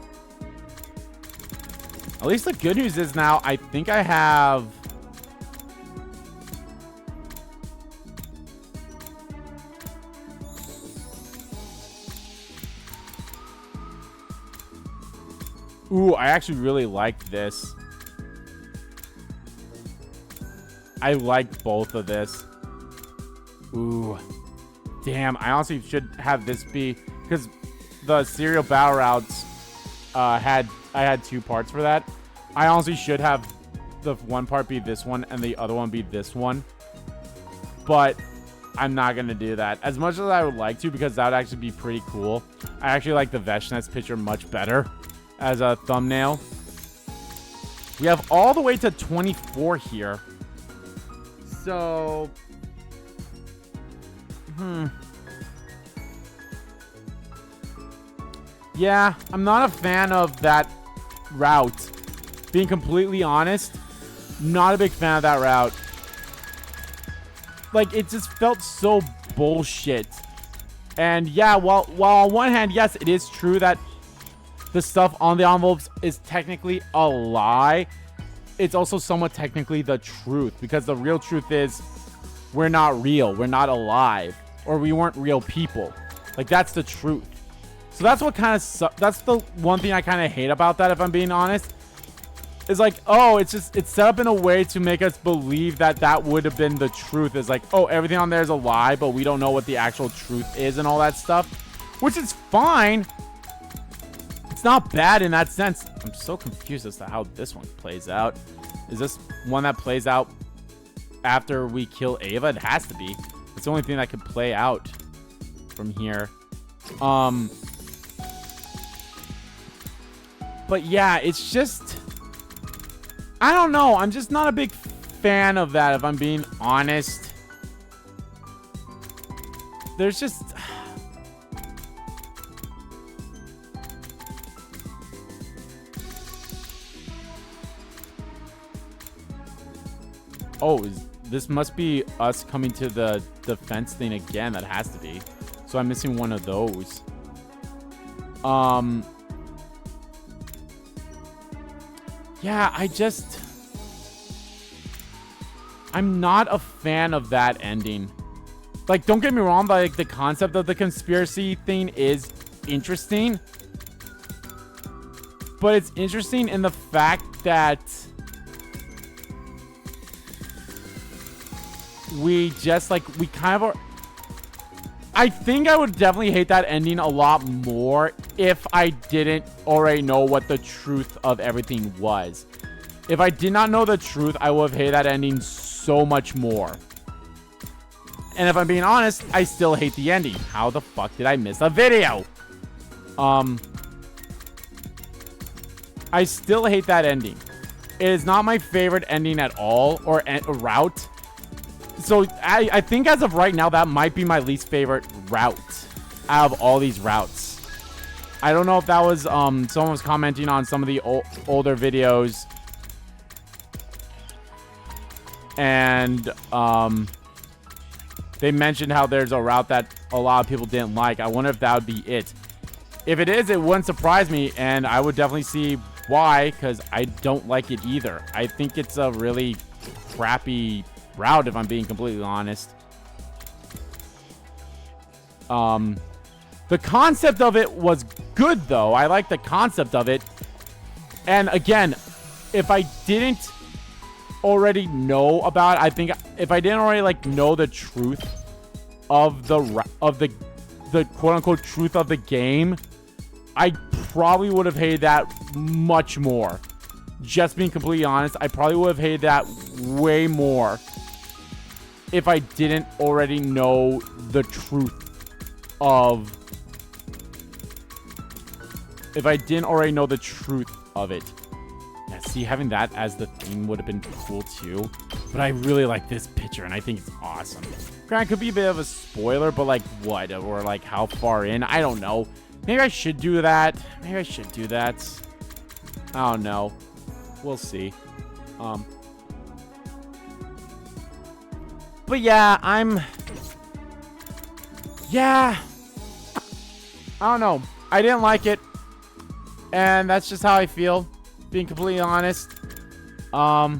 At least the good news is now I think I have... Ooh, I actually really like this. I like both of this. Ooh. Damn, I honestly should have this be... Because the serial battle routes I had 2 parts for that. I honestly should have the one part be this one and the other one be this one. But I'm not going to do that. As much as I would like to, because that would actually be pretty cool. I actually like the Veshness picture much better as a thumbnail. We have all the way to 24 here. So... Yeah, I'm not a fan of that route. Being completely honest, not a big fan of that route. Like, it just felt so bullshit. And yeah, while on one hand, yes, it is true that the stuff on the envelopes is technically a lie, it's also somewhat technically the truth. Because the real truth is, we're not real. We're not alive. Or we weren't real people. Like, that's the truth. So that's what kind of that's the one thing I kind of hate about that, if I'm being honest. Is like, oh, it's set up in a way to make us believe that that would have been the truth. Is like, oh, everything on there is a lie, but we don't know what the actual truth is and all that stuff. Which is fine. It's not bad in that sense. I'm so confused as to how this one plays out. Is this one that plays out after we kill Ava? It has to be. It's the only thing that could play out from here. But yeah, it's just... I don't know. I'm just not a big fan of that, if I'm being honest. There's just... Oh, this must be us coming to the defense thing again. That has to be. So I'm missing one of those. Yeah, I'm not a fan of that ending. Like, don't get me wrong, but like the concept of the conspiracy thing is interesting. But it's interesting in the fact that we just like, we kind of are... I think I would definitely hate that ending a lot more if I didn't already know what the truth of everything was. If I did not know the truth, I would have hated that ending so much more. And if I'm being honest, I still hate the ending. How the fuck did I miss a video? I still hate that ending. It is not my favorite ending at all, or a route. So I think as of right now, that might be my least favorite route out of all these routes. I don't know if that was someone was commenting on some of the older videos, and they mentioned how there's a route that a lot of people didn't like. I wonder if that would be it. If it is, it wouldn't surprise me, and I would definitely see why, because I don't like it either. I think it's a really crappy route, if I'm being completely honest. The concept of it was good, though. I like the concept of it. And again, if I didn't already know about it, I think if I didn't already like know the truth of the quote unquote truth of the game, I probably would have hated that much more. Just being completely honest, I probably would have hated that way more if I didn't already know the truth of... If I didn't already know the truth of it. Yeah, see, having that as the theme would have been cool too. But I really like this picture, and I think it's awesome. Granted, it could be a bit of a spoiler, but like what? Or like how far in? I don't know. Maybe I should do that. Maybe I should do that. I don't know. We'll see. But yeah, yeah. I don't know. I didn't like it. And that's just how I feel. Being completely honest. I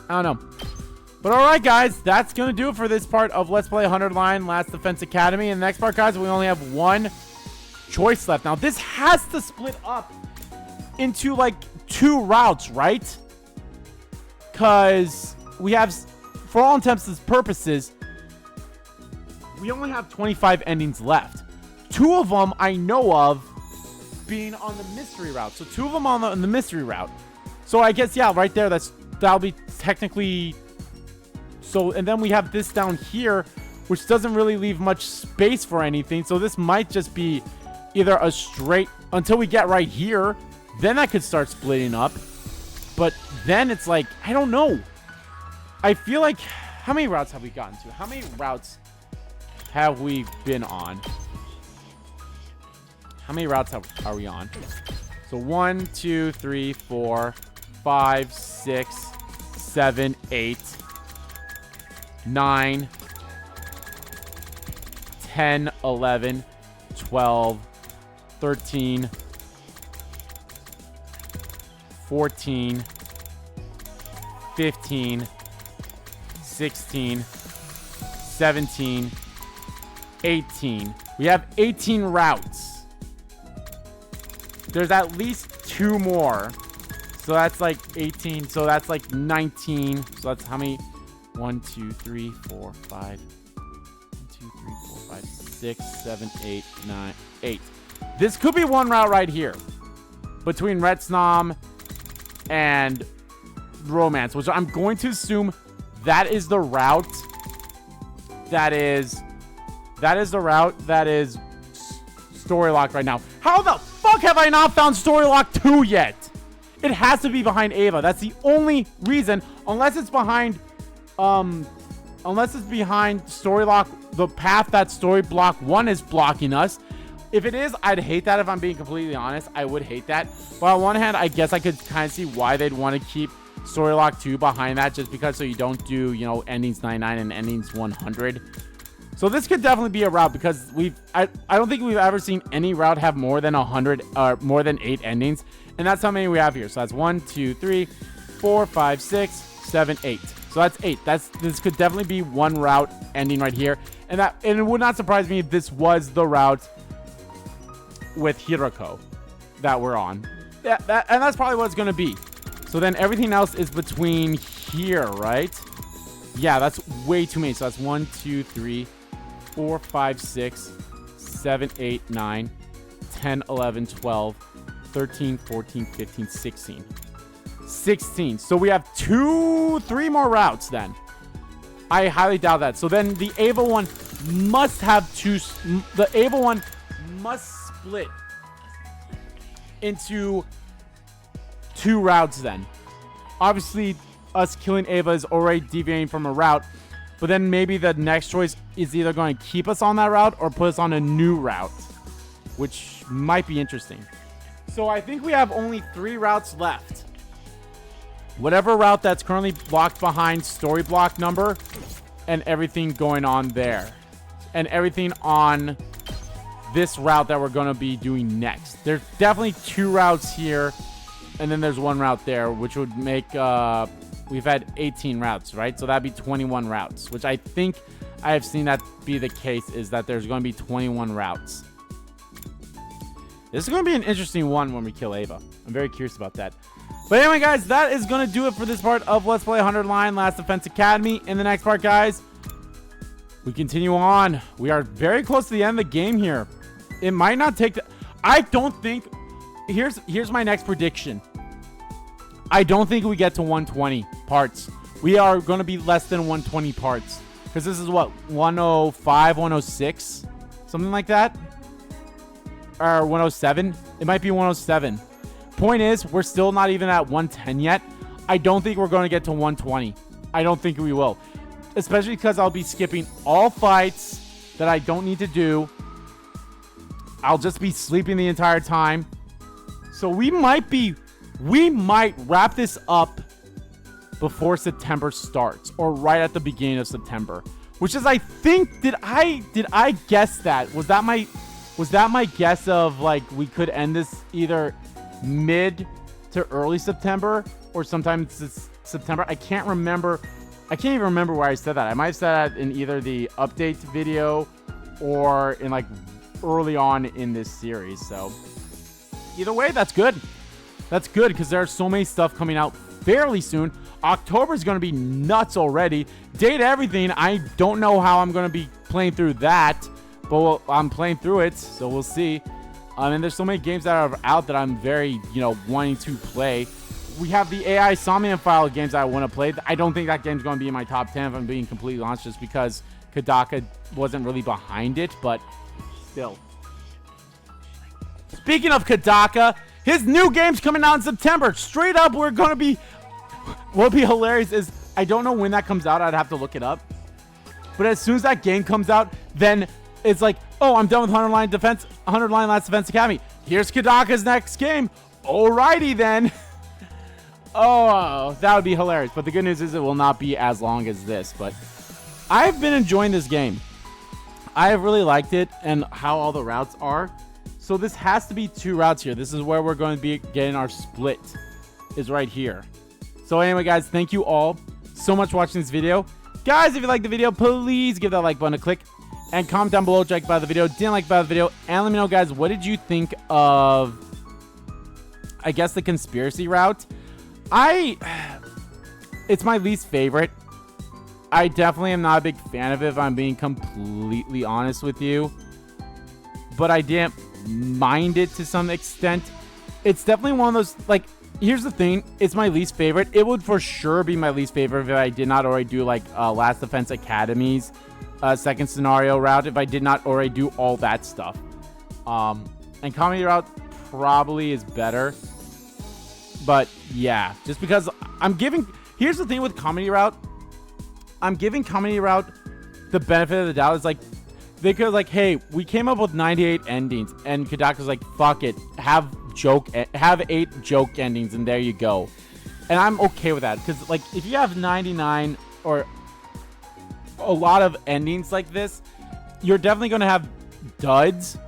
don't know. But alright, guys. That's going to do it for this part of Let's Play 100 Line Last Defense Academy. In the next part, guys, we only have one choice left. Now, this has to split up into, like, 2 routes, right? Because we have, for all intents and purposes, we only have 25 endings left. 2 of them I know of being on the mystery route. So 2 of them on the mystery route. So I guess, yeah, right there, that'll be technically... So, and then we have this down here, which doesn't really leave much space for anything. So this might just be either a straight... Until we get right here, then I could start splitting up. But then it's like, I don't know. I feel like... How many routes have we gotten to? How many routes have we been on? How many routes are we on? So 1, 2, 3, 4, 5, 6, 7, 8, 9, 10, 11, 12, 13, 14, 15, 16, 17, 18. We have 18 routes. There's at least 2 more. So that's like 18. So that's like 19. So that's how many? 1, 2, 3, 4, 5. 1, 2, 3, 4, 5, 6, 7, 8, 9, 8. This could be one route right here. Between Retsnam and Romance. Which I'm going to assume that is the route. That is the route that is story locked right now. How the fuck have I not found story lock 2 yet? It has to be behind Ava. That's the only reason, unless it's behind story lock, the path that story block 1 is blocking us. If it is, I'd hate that. If I'm being completely honest, I would hate that. But on one hand, I guess I could kind of see why they'd want to keep story lock 2 behind that, just because so you don't do, you know, endings 99 and endings 100. So this could definitely be a route, because I don't think we've ever seen any route have more than 100 or more than 8 endings, and that's how many we have here. So that's 1, 2, 3, 4, 5, 6, 7, 8. So that's 8. This could definitely be one route ending right here, and it would not surprise me if this was the route with Hiroko that we're on. And that's probably what it's gonna be. So then everything else is between here, right? Yeah, that's way too many. So that's 1, 2, 3, 4, 5, 6, 7, 8, 9, 10, 11, 12, 13, 14, 15, 16. 16. So we have 3 more routes then. I highly doubt that. So then the Ava one must have the Ava one must split into 2 routes then. Obviously, us killing Ava is already deviating from a route, but then maybe the next choice is either going to keep us on that route or put us on a new route, which might be interesting. So I think we have only 3 routes left. Whatever route that's currently blocked behind story block number and everything going on there. And everything on this route that we're going to be doing next. There's definitely 2 routes here, and then there's 1 route there, which would make, we've had 18 routes, right? So that'd be 21 routes, which I think I have seen that be the case, is that there's going to be 21 routes. This is going to be an interesting one when we kill Ava. I'm very curious about that. But anyway, guys, that is going to do it for this part of Let's Play 100 Line Last Defense Academy. In the next part, guys, we continue on. We are very close to the end of the game here. It might not take the... I don't think... Here's my next prediction. I don't think we get to 120 parts. We are going to be less than 120 parts. Because this is what? 105, 106? Something like that? Or 107? It might be 107. Point is, we're still not even at 110 yet. I don't think we're going to get to 120. I don't think we will. Especially because I'll be skipping all fights that I don't need to do. I'll just be sleeping the entire time. So we might wrap this up before September starts, or right at the beginning of September. Which is, I think, did I guess that? Was that my guess of, like, we could end this either mid to early September or sometime September? I can't remember. I can't even remember where I said that. I might have said that in either the update video or in, like, early on in this series. So either way, that's good. That's good, because there's so many stuff coming out fairly soon. October is going to be nuts already. Date everything. I don't know how I'm going to be playing through that, but I'm playing through it, so we'll see. And there's so many games that are out that I'm very, wanting to play. We have the AI Somnium File games that I want to play. I don't think that game's going to be in my top 10 if I'm being completely honest, just because Kadaka wasn't really behind it, but still. Speaking of Kadaka, his new game's coming out in September. Straight up, what'll be hilarious is, I don't know when that comes out. I'd have to look it up. But as soon as that game comes out, then it's like, oh, I'm done with 100 Line Last Defense Academy. Here's Kadaka's next game. Alrighty then. Oh, that would be hilarious. But the good news is it will not be as long as this. But I've been enjoying this game. I have really liked it and how all the routes are. So this has to be 2 routes here. This is where we're going to be getting our split, is right here. So anyway, guys, thank you all so much for watching this video. Guys, if you liked the video, please give that like button a click. And comment down below, like about the video, didn't like about the video. And let me know, guys, what did you think of, I guess, the conspiracy route? It's my least favorite. I definitely am not a big fan of it, if I'm being completely honest with you. But I didn't mind it to some extent. It's definitely one of those, like, here's the thing. It's my least favorite. It would for sure be my least favorite if I did not already do, like, Last Defense Academy's second scenario route, if I did not already do all that stuff. And comedy route probably is better. But, yeah. Just because I'm giving... Here's the thing with comedy route. I'm giving comedy route the benefit of the doubt. It's like, they could like, hey, we came up with 98 endings, and Kadaka's like, fuck it, have 8 joke endings, and there you go. And I'm okay with that, because like, if you have 99 or a lot of endings like this, you're definitely going to have duds.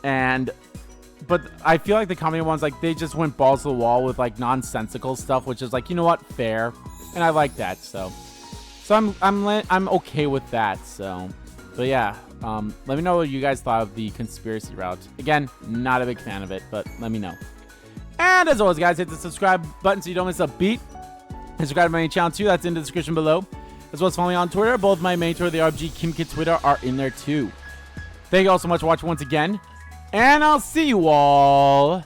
But I feel like the comedy ones, like, they just went balls to the wall with like nonsensical stuff, which is like, you know what, fair. And I like that, so I'm okay with that. So, but yeah, let me know what you guys thought of the conspiracy route. Again, not a big fan of it, but let me know. And as always, guys, hit the subscribe button so you don't miss a beat. And subscribe to my main channel too. That's in the description below. As well as follow me on Twitter. Both my main Twitter, the RG KimKid Twitter, are in there too. Thank you all so much for watching once again, and I'll see you all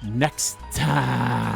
next time.